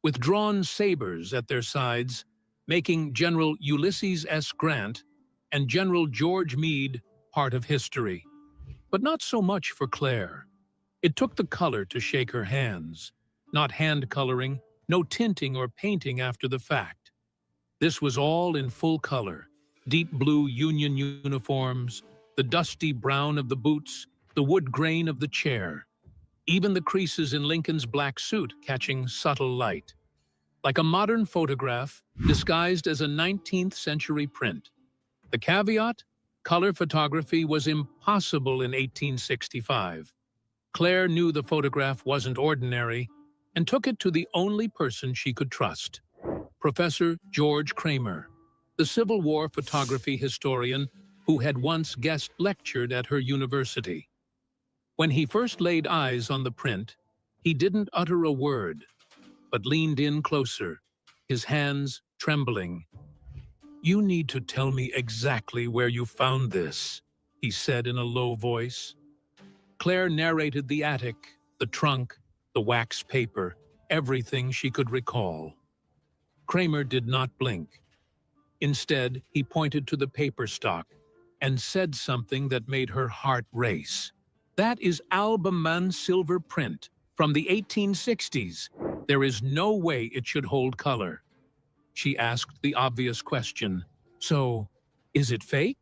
with drawn sabers at their sides, making General Ulysses S. Grant and General George Meade part of history. But not so much for Claire. It took the color to shake her hands. Not hand coloring, no tinting or painting after the fact. This was all in full color. Deep blue Union uniforms, the dusty brown of the boots, the wood grain of the chair. Even the creases in Lincoln's black suit catching subtle light. Like a modern photograph disguised as a 19th century print. The caveat? Color photography was impossible in 1865. Claire knew the photograph wasn't ordinary and took it to the only person she could trust, Professor George Kramer, the Civil War photography historian who had once guest lectured at her university. When he first laid eyes on the print, he didn't utter a word, but leaned in closer, his hands trembling. "You need to tell me exactly where you found this," he said in a low voice. Claire narrated the attic, the trunk, the wax paper, everything she could recall. Kramer did not blink. Instead, he pointed to the paper stock and said something that made her heart race. "That is Albemarle silver print from the 1860s. There is no way it should hold color." She asked the obvious question. "So, is it fake?"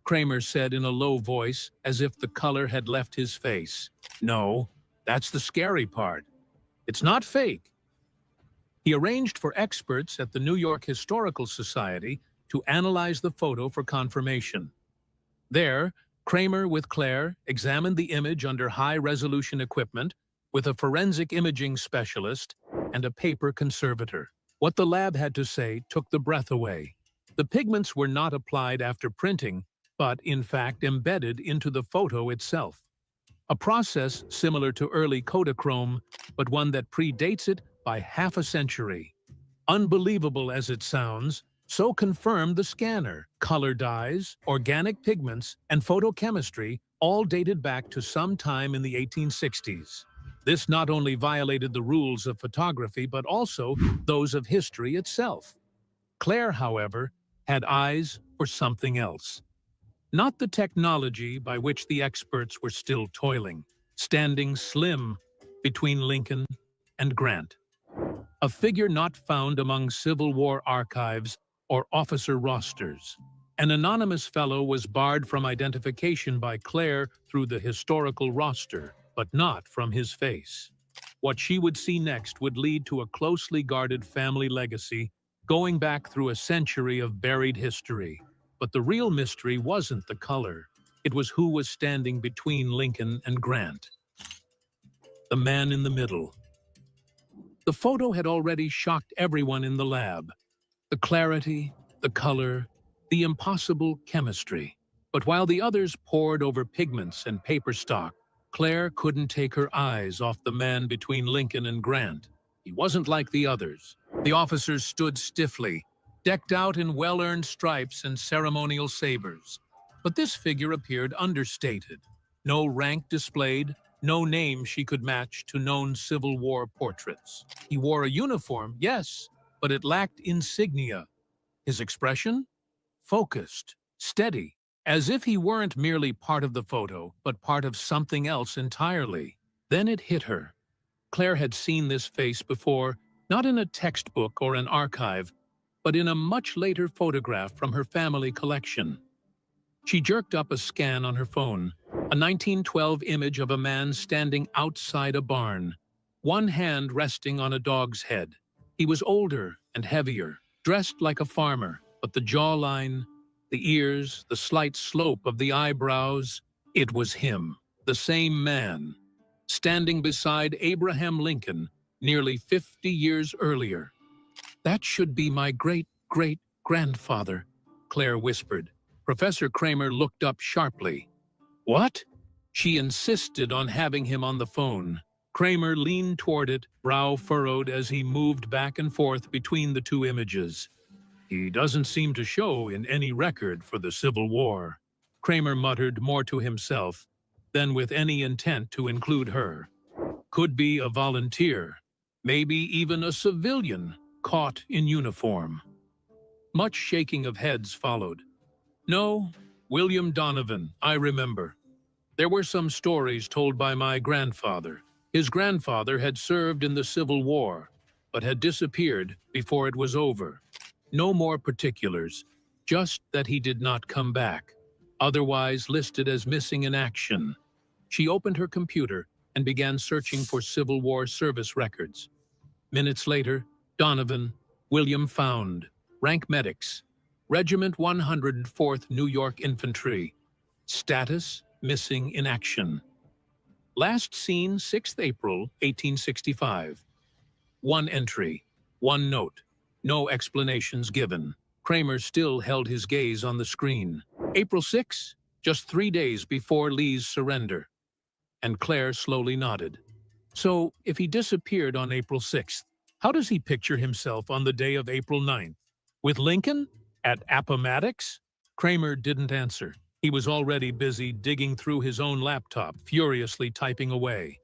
Kramer said in a low voice, as if the color had left his face. "No, that's the scary part. It's not fake." He arranged for experts at the New York Historical Society to analyze the photo for confirmation. There, Kramer with Claire examined the image under high-resolution equipment with a forensic imaging specialist and a paper conservator. What the lab had to say took the breath away. The pigments were not applied after printing, but in fact embedded into the photo itself. A process similar to early Kodachrome, but one that predates it by half a century. Unbelievable as it sounds, so confirmed the scanner. Color dyes, organic pigments, and photochemistry all dated back to some time in the 1860s. This not only violated the rules of photography, but also those of history itself. Claire, however, had eyes for something else. Not the technology by which the experts were still toiling, standing slim between Lincoln and Grant. A figure not found among Civil War archives or officer rosters. An anonymous fellow was barred from identification by Claire through the historical roster, but not from his face. What she would see next would lead to a closely guarded family legacy, going back through a century of buried history. But the real mystery wasn't the color. It was who was standing between Lincoln and Grant. The man in the middle. The photo had already shocked everyone in the lab. The clarity, the color, the impossible chemistry. But while the others pored over pigments and paper stock, Claire couldn't take her eyes off the man between Lincoln and Grant. He wasn't like the others. The officers stood stiffly, decked out in well-earned stripes and ceremonial sabers. But this figure appeared understated. No rank displayed, no name she could match to known Civil War portraits. He wore a uniform, yes, but it lacked insignia. His expression? Focused, steady, as if he weren't merely part of the photo, but part of something else entirely. Then it hit her. Claire had seen this face before, not in a textbook or an archive, but in a much later photograph from her family collection. She jerked up a scan on her phone, a 1912 image of a man standing outside a barn, one hand resting on a dog's head. He was older and heavier, dressed like a farmer, but the jawline, the ears, the slight slope of the eyebrows, it was him, the same man, standing beside Abraham Lincoln nearly 50 years earlier. "That should be my great-great-grandfather," Claire whispered. Professor Kramer looked up sharply. "What?" She insisted on having him on the phone. Kramer leaned toward it, brow furrowed as he moved back and forth between the two images. "He doesn't seem to show in any record for the Civil War," Kramer muttered more to himself than with any intent to include her. "Could be a volunteer, maybe even a civilian caught in uniform." Much shaking of heads followed. "No, William Donovan, I remember. There were some stories told by my grandfather. His grandfather had served in the Civil War, but had disappeared before it was over. No more particulars, just that he did not come back, otherwise listed as missing in action." She opened her computer and began searching for Civil War service records. Minutes later, Donovan, William found, rank medics, Regiment 104th New York Infantry. Status: missing in action. Last seen 6th April, 1865. One entry, one note, no explanations given. Kramer still held his gaze on the screen. April 6, just 3 days before Lee's surrender. And Claire slowly nodded. So, if he disappeared on April 6th, how does he picture himself on the day of April 9th? With Lincoln? At Appomattox? Kramer didn't answer. He was already busy digging through his own laptop, furiously typing away.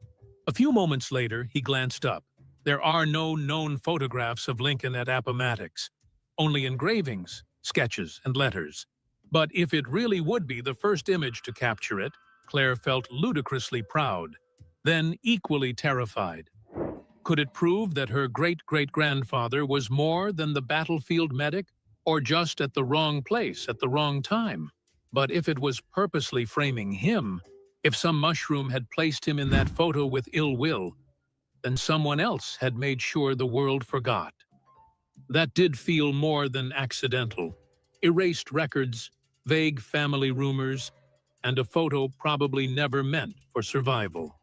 A few moments later, he glanced up. There are no known photographs of Lincoln at Appomattox, only engravings, sketches, and letters. But if it really would be the first image to capture it, Claire felt ludicrously proud, then equally terrified. Could it prove that her great-great-grandfather was more than the battlefield medic, or just at the wrong place at the wrong time? But if it was purposely framing him, if some mushroom had placed him in that photo with ill will, then someone else had made sure the world forgot. That did feel more than accidental. Erased records, vague family rumors, and a photo probably never meant for survival.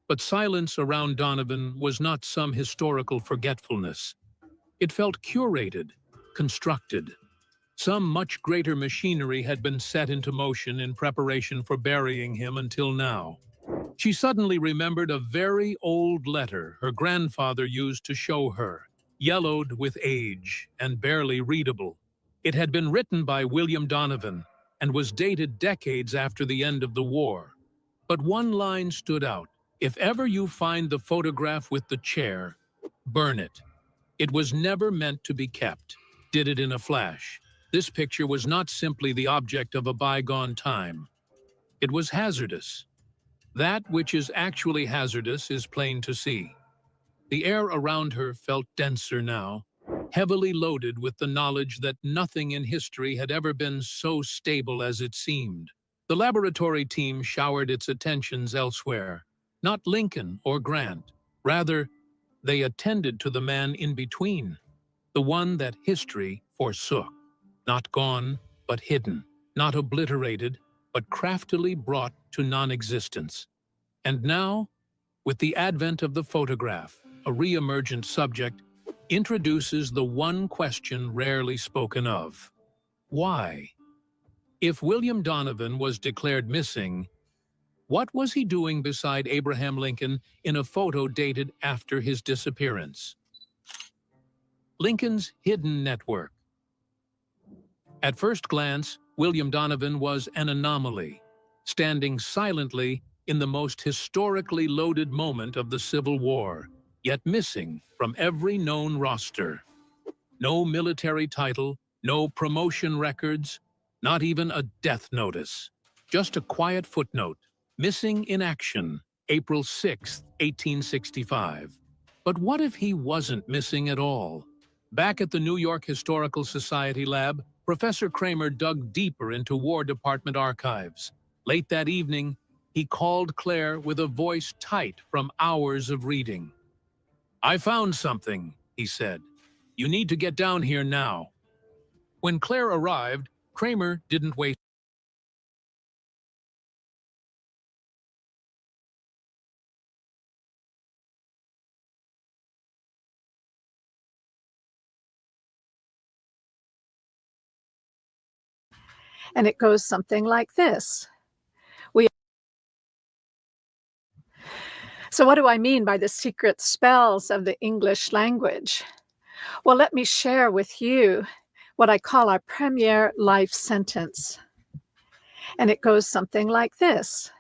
But silence around Donovan was not some historical forgetfulness. It felt curated, constructed. Some much greater machinery had been set into motion in preparation for burying him until now. She suddenly remembered a very old letter her grandfather used to show her, yellowed with age and barely readable. It had been written by William Donovan and was dated decades after the end of the war. But one line stood out. If ever you find the photograph with the chair, burn it. It was never meant to be kept. Did it in a flash. This picture was not simply the object of a bygone time. It was hazardous. That which is actually hazardous is plain to see. The air around her felt denser now, heavily loaded with the knowledge that nothing in history had ever been so stable as it seemed. The laboratory team showered its attentions elsewhere, not Lincoln or Grant. Rather, they attended to the man in between, the one that history forsook. Not gone, but hidden. Not obliterated, but craftily brought to non-existence. And now, with the advent of the photograph, a re-emergent subject introduces the one question rarely spoken of. Why? If William Donovan was declared missing, what was he doing beside Abraham Lincoln in a photo dated after his disappearance? Lincoln's hidden network. At first glance, William Donovan was an anomaly, standing silently in the most historically loaded moment of the Civil War, yet missing from every known roster. No military title, no promotion records, not even a death notice. Just a quiet footnote, missing in action, April 6, 1865. But what if he wasn't missing at all? Back at the New York Historical Society lab, Professor Kramer dug deeper into War Department archives. Late that evening, he called Claire with a voice tight from hours of reading. "I found something," he said. "You need to get down here now." When Claire arrived, Kramer didn't wait. And it goes something like this. So what do I mean by the secret spells of the English language? Well, let me share with you what I call our premier life sentence. And it goes something like this.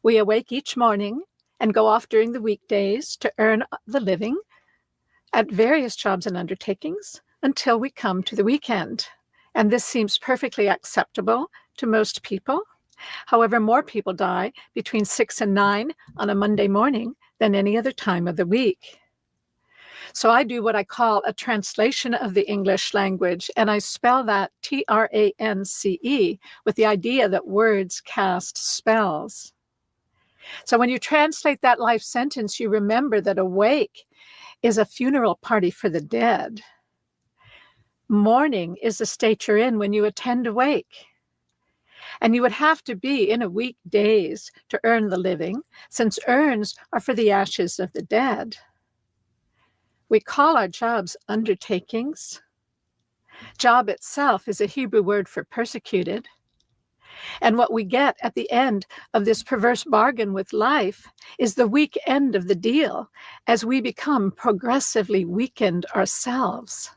We awake each morning and go off during the weekdays to earn the living at various jobs and undertakings until we come to the weekend. And this seems perfectly acceptable to most people. However, more people die between 6 and 9 on a Monday morning than any other time of the week. So I do what I call a translation of the English language, and I spell that Trance, with the idea that words cast spells. So when you translate that life sentence, you remember that a wake is a funeral party for the dead. Morning is the state you're in when you attend awake. And you would have to be in a week days to earn the living, since urns are for the ashes of the dead. We call our jobs undertakings. Job itself is a Hebrew word for persecuted. And what we get at the end of this perverse bargain with life is the weak end of the deal as we become progressively weakened ourselves.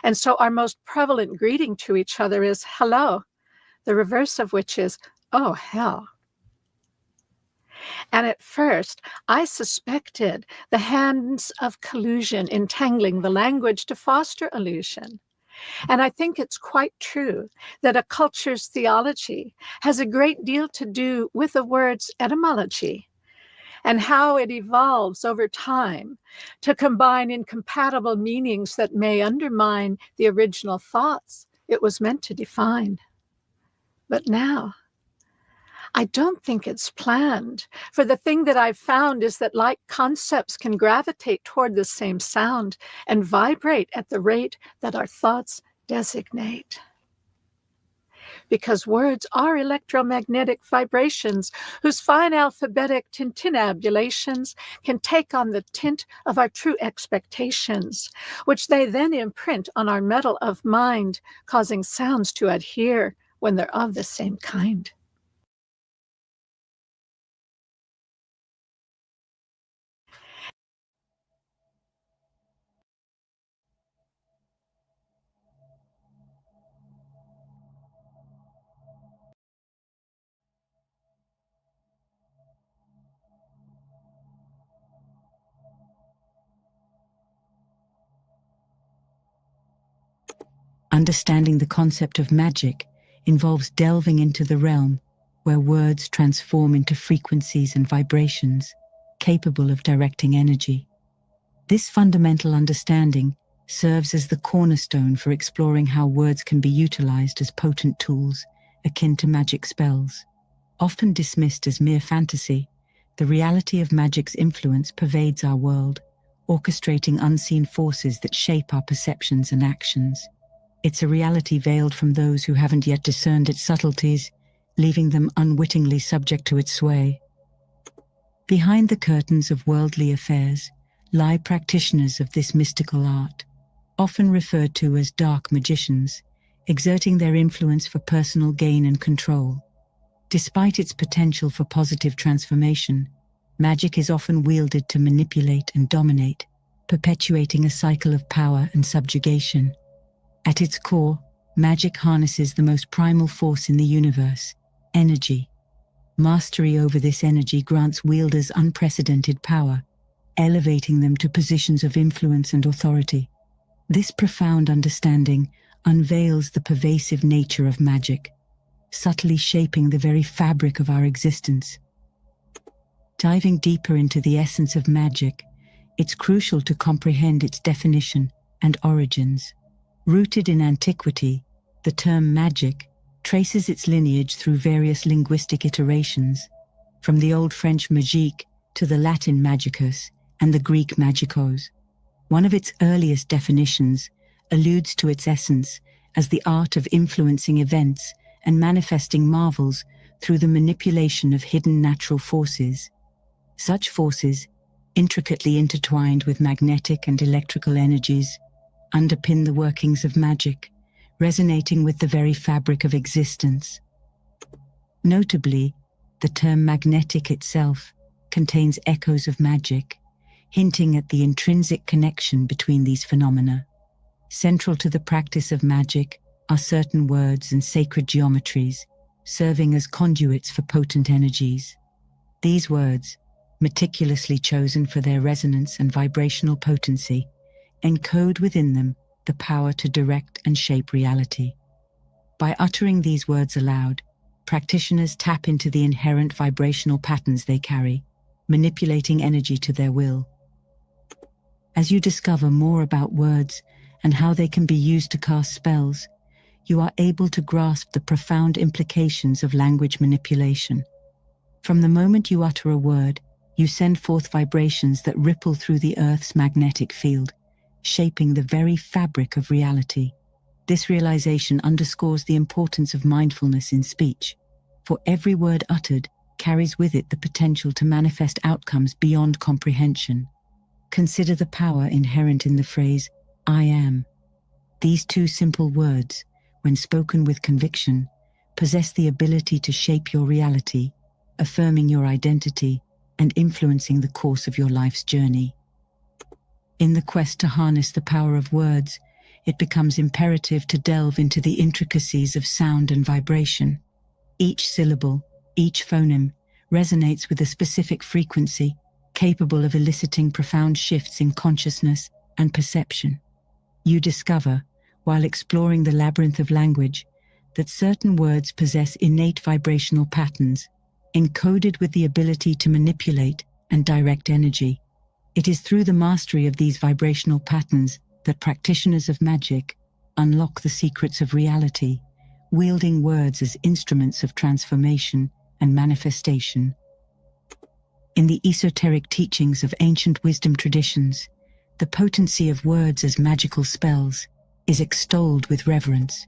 And so our most prevalent greeting to each other is hello, the reverse of which is, oh, hell. And at first, I suspected the hands of collusion entangling the language to foster illusion. And I think it's quite true that a culture's theology has a great deal to do with the word's etymology and how it evolves over time to combine incompatible meanings that may undermine the original thoughts it was meant to define. But now, I don't think it's planned, for the thing that I've found is that like concepts can gravitate toward the same sound and vibrate at the rate that our thoughts designate. Because words are electromagnetic vibrations whose fine alphabetic tintinnabulations can take on the tint of our true expectations, which they then imprint on our metal of mind, causing sounds to adhere when they're of the same kind. Understanding the concept of magic involves delving into the realm where words transform into frequencies and vibrations capable of directing energy. This fundamental understanding serves as the cornerstone for exploring how words can be utilized as potent tools akin to magic spells. Often dismissed as mere fantasy, the reality of magic's influence pervades our world, orchestrating unseen forces that shape our perceptions and actions. It's a reality veiled from those who haven't yet discerned its subtleties, leaving them unwittingly subject to its sway. Behind the curtains of worldly affairs lie practitioners of this mystical art, often referred to as dark magicians, exerting their influence for personal gain and control. Despite its potential for positive transformation, magic is often wielded to manipulate and dominate, perpetuating a cycle of power and subjugation. At its core, magic harnesses the most primal force in the universe, energy. Mastery over this energy grants wielders unprecedented power, elevating them to positions of influence and authority. This profound understanding unveils the pervasive nature of magic, subtly shaping the very fabric of our existence. Diving deeper into the essence of magic, it's crucial to comprehend its definition and origins. Rooted in antiquity, the term magic traces its lineage through various linguistic iterations, from the Old French magique to the Latin magicus and the Greek magikos. One of its earliest definitions alludes to its essence as the art of influencing events and manifesting marvels through the manipulation of hidden natural forces. Such forces, intricately intertwined with magnetic and electrical energies, underpin the workings of magic, resonating with the very fabric of existence. Notably, the term magnetic itself contains echoes of magic, hinting at the intrinsic connection between these phenomena. Central to the practice of magic are certain words and sacred geometries, serving as conduits for potent energies. These words, meticulously chosen for their resonance and vibrational potency, encode within them the power to direct and shape reality. By uttering these words aloud, practitioners tap into the inherent vibrational patterns they carry, manipulating energy to their will. As you discover more about words and how they can be used to cast spells, you are able to grasp the profound implications of language manipulation. From the moment you utter a word, you send forth vibrations that ripple through the Earth's magnetic field, shaping the very fabric of reality. This realization underscores the importance of mindfulness in speech, for every word uttered carries with it the potential to manifest outcomes beyond comprehension. Consider the power inherent in the phrase, "I am." These two simple words, when spoken with conviction, possess the ability to shape your reality, affirming your identity and influencing the course of your life's journey. In the quest to harness the power of words, it becomes imperative to delve into the intricacies of sound and vibration. Each syllable, each phoneme, resonates with a specific frequency, capable of eliciting profound shifts in consciousness and perception. You discover, while exploring the labyrinth of language, that certain words possess innate vibrational patterns, encoded with the ability to manipulate and direct energy. It is through the mastery of these vibrational patterns that practitioners of magic unlock the secrets of reality, wielding words as instruments of transformation and manifestation. In the esoteric teachings of ancient wisdom traditions, the potency of words as magical spells is extolled with reverence.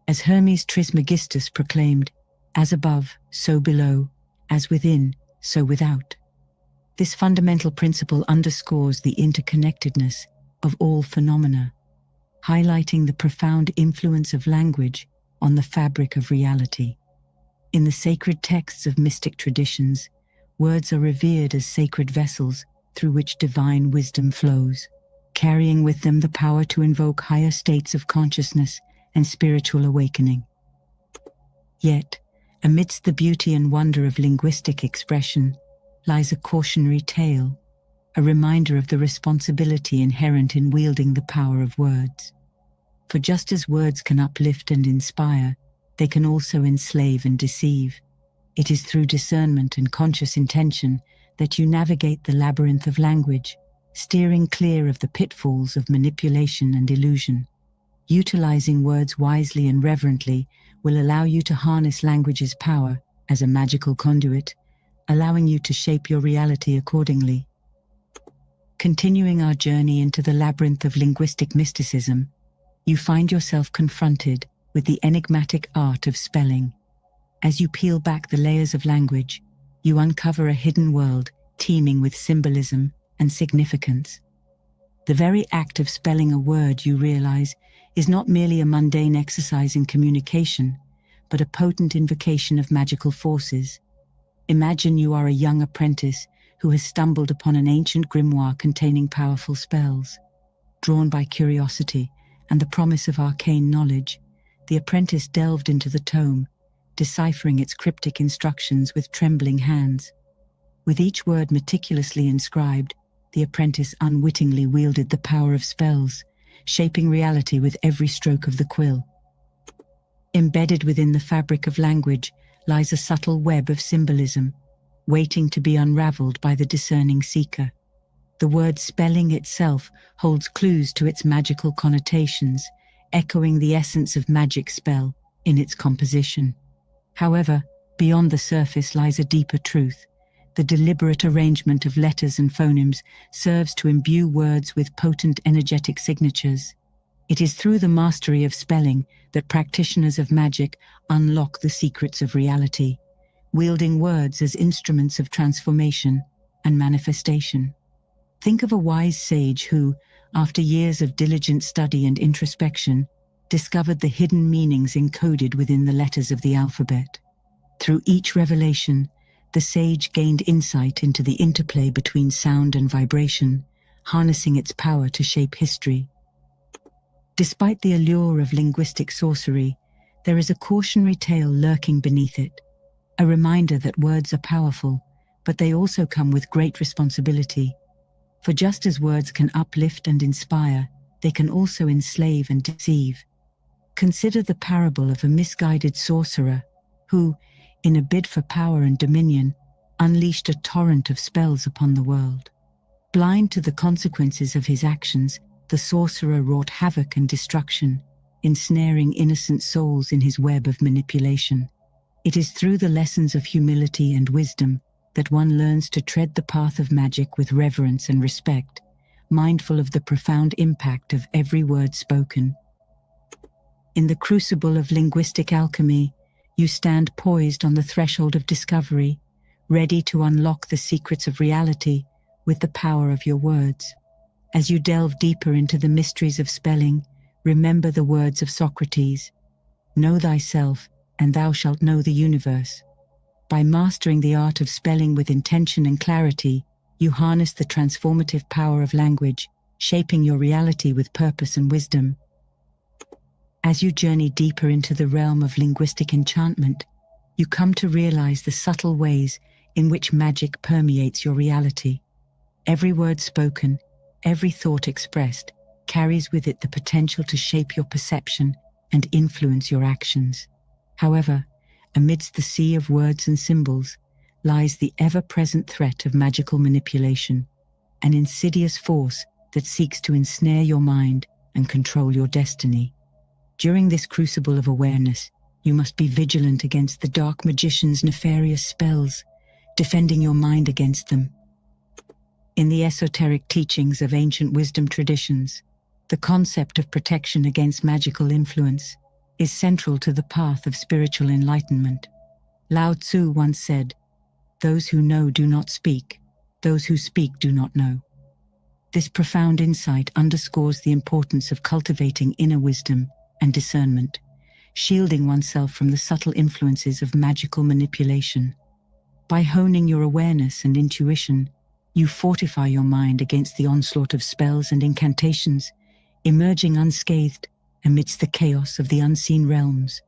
As Hermes Trismegistus proclaimed, "As above, so below, as within, so without." This fundamental principle underscores the interconnectedness of all phenomena, highlighting the profound influence of language on the fabric of reality. In the sacred texts of mystic traditions, words are revered as sacred vessels through which divine wisdom flows, carrying with them the power to invoke higher states of consciousness and spiritual awakening. Yet, amidst the beauty and wonder of linguistic expression, lies a cautionary tale, a reminder of the responsibility inherent in wielding the power of words. For just as words can uplift and inspire, they can also enslave and deceive. It is through discernment and conscious intention that you navigate the labyrinth of language, steering clear of the pitfalls of manipulation and illusion. Utilizing words wisely and reverently will allow you to harness language's power as a magical conduit, allowing you to shape your reality accordingly. Continuing our journey into the labyrinth of linguistic mysticism, you find yourself confronted with the enigmatic art of spelling. As you peel back the layers of language, you uncover a hidden world teeming with symbolism and significance. The very act of spelling a word, you realize, is not merely a mundane exercise in communication, but a potent invocation of magical forces. Imagine you are a young apprentice who has stumbled upon an ancient grimoire containing powerful spells. Drawn by curiosity and the promise of arcane knowledge, the apprentice delved into the tome, deciphering its cryptic instructions with trembling hands. With each word meticulously inscribed, the apprentice unwittingly wielded the power of spells, shaping reality with every stroke of the quill. Embedded within the fabric of language lies a subtle web of symbolism, waiting to be unraveled by the discerning seeker. The word spelling itself holds clues to its magical connotations, echoing the essence of magic spell in its composition. However, beyond the surface lies a deeper truth. The deliberate arrangement of letters and phonemes serves to imbue words with potent energetic signatures. It is through the mastery of spelling that practitioners of magic unlock the secrets of reality, wielding words as instruments of transformation and manifestation. Think of a wise sage who, after years of diligent study and introspection, discovered the hidden meanings encoded within the letters of the alphabet. Through each revelation, the sage gained insight into the interplay between sound and vibration, harnessing its power to shape history. Despite the allure of linguistic sorcery, there is a cautionary tale lurking beneath it, a reminder that words are powerful, but they also come with great responsibility. For just as words can uplift and inspire, they can also enslave and deceive. Consider the parable of a misguided sorcerer who, in a bid for power and dominion, unleashed a torrent of spells upon the world. Blind to the consequences of his actions, the sorcerer wrought havoc and destruction, ensnaring innocent souls in his web of manipulation. It is through the lessons of humility and wisdom that one learns to tread the path of magic with reverence and respect, mindful of the profound impact of every word spoken. In the crucible of linguistic alchemy, you stand poised on the threshold of discovery, ready to unlock the secrets of reality with the power of your words. As you delve deeper into the mysteries of spelling, remember the words of Socrates: "Know thyself, and thou shalt know the universe." By mastering the art of spelling with intention and clarity, you harness the transformative power of language, shaping your reality with purpose and wisdom. As you journey deeper into the realm of linguistic enchantment, you come to realize the subtle ways in which magic permeates your reality. Every word spoken, every thought expressed, carries with it the potential to shape your perception and influence your actions. However, amidst the sea of words and symbols lies the ever-present threat of magical manipulation, an insidious force that seeks to ensnare your mind and control your destiny. During this crucible of awareness, you must be vigilant against the dark magician's nefarious spells, defending your mind against them. In the esoteric teachings of ancient wisdom traditions, the concept of protection against magical influence is central to the path of spiritual enlightenment. Lao Tzu once said, "Those who know do not speak, those who speak do not know." This profound insight underscores the importance of cultivating inner wisdom and discernment, shielding oneself from the subtle influences of magical manipulation. By honing your awareness and intuition, you fortify your mind against the onslaught of spells and incantations, emerging unscathed amidst the chaos of the unseen realms.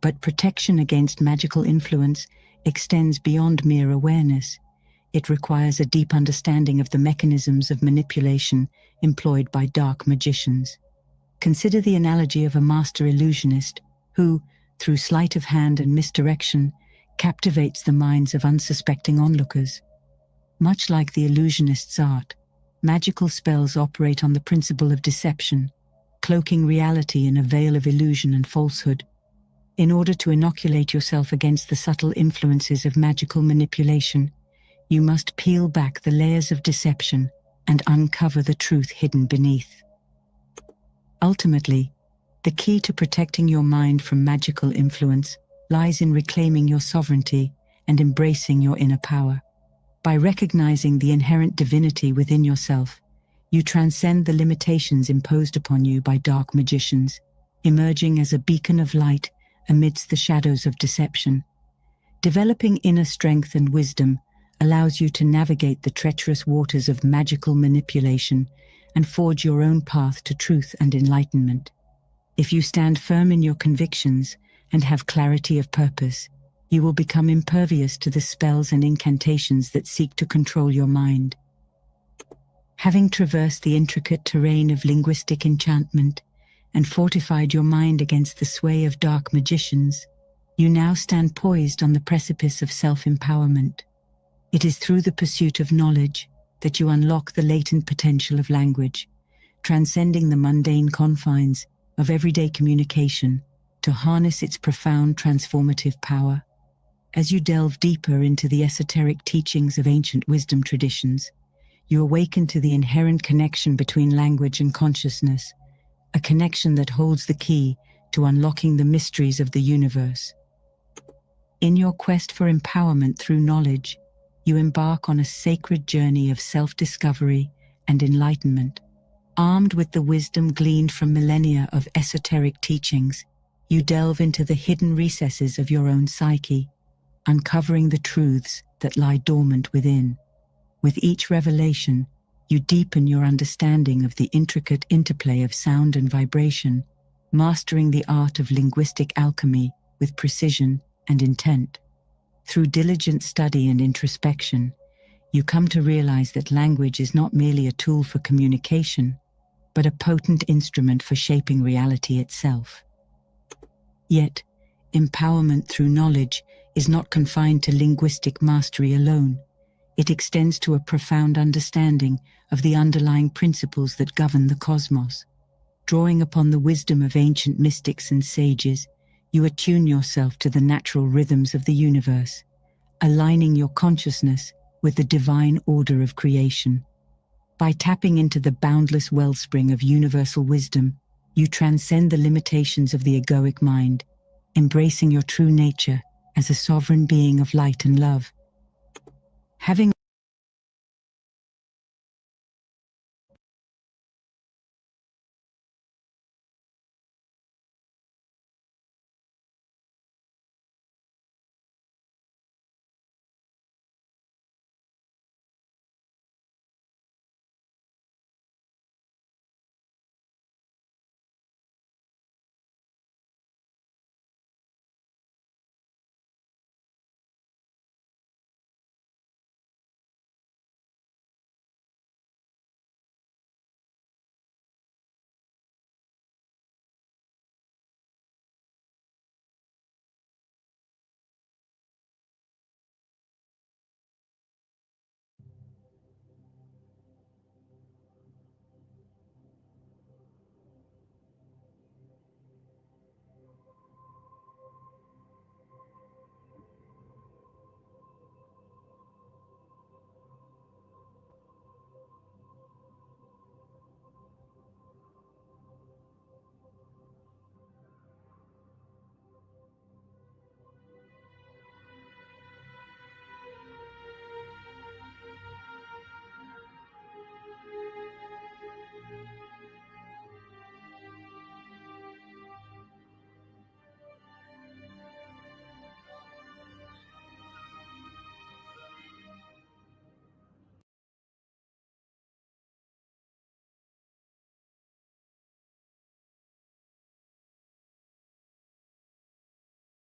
But protection against magical influence extends beyond mere awareness. It requires a deep understanding of the mechanisms of manipulation employed by dark magicians. Consider the analogy of a master illusionist who, through sleight of hand and misdirection, captivates the minds of unsuspecting onlookers. Much like the illusionist's art, magical spells operate on the principle of deception, cloaking reality in a veil of illusion and falsehood. In order to inoculate yourself against the subtle influences of magical manipulation, you must peel back the layers of deception and uncover the truth hidden beneath. Ultimately, the key to protecting your mind from magical influence lies in reclaiming your sovereignty and embracing your inner power. By recognizing the inherent divinity within yourself, you transcend the limitations imposed upon you by dark magicians, emerging as a beacon of light amidst the shadows of deception. Developing inner strength and wisdom allows you to navigate the treacherous waters of magical manipulation and forge your own path to truth and enlightenment. If you stand firm in your convictions and have clarity of purpose, you will become impervious to the spells and incantations that seek to control your mind. Having traversed the intricate terrain of linguistic enchantment and fortified your mind against the sway of dark magicians, you now stand poised on the precipice of self-empowerment. It is through the pursuit of knowledge that you unlock the latent potential of language, transcending the mundane confines of everyday communication to harness its profound transformative power. As you delve deeper into the esoteric teachings of ancient wisdom traditions, you awaken to the inherent connection between language and consciousness, a connection that holds the key to unlocking the mysteries of the universe. In your quest for empowerment through knowledge, you embark on a sacred journey of self-discovery and enlightenment. Armed with the wisdom gleaned from millennia of esoteric teachings, you delve into the hidden recesses of your own psyche, uncovering the truths that lie dormant within. With each revelation, you deepen your understanding of the intricate interplay of sound and vibration, mastering the art of linguistic alchemy with precision and intent. Through diligent study and introspection, you come to realize that language is not merely a tool for communication, but a potent instrument for shaping reality itself. Yet, empowerment through knowledge is not confined to linguistic mastery alone. It extends to a profound understanding of the underlying principles that govern the cosmos. Drawing upon the wisdom of ancient mystics and sages, you attune yourself to the natural rhythms of the universe, aligning your consciousness with the divine order of creation. By tapping into the boundless wellspring of universal wisdom, you transcend the limitations of the egoic mind, embracing your true nature as a sovereign being of light and love. Having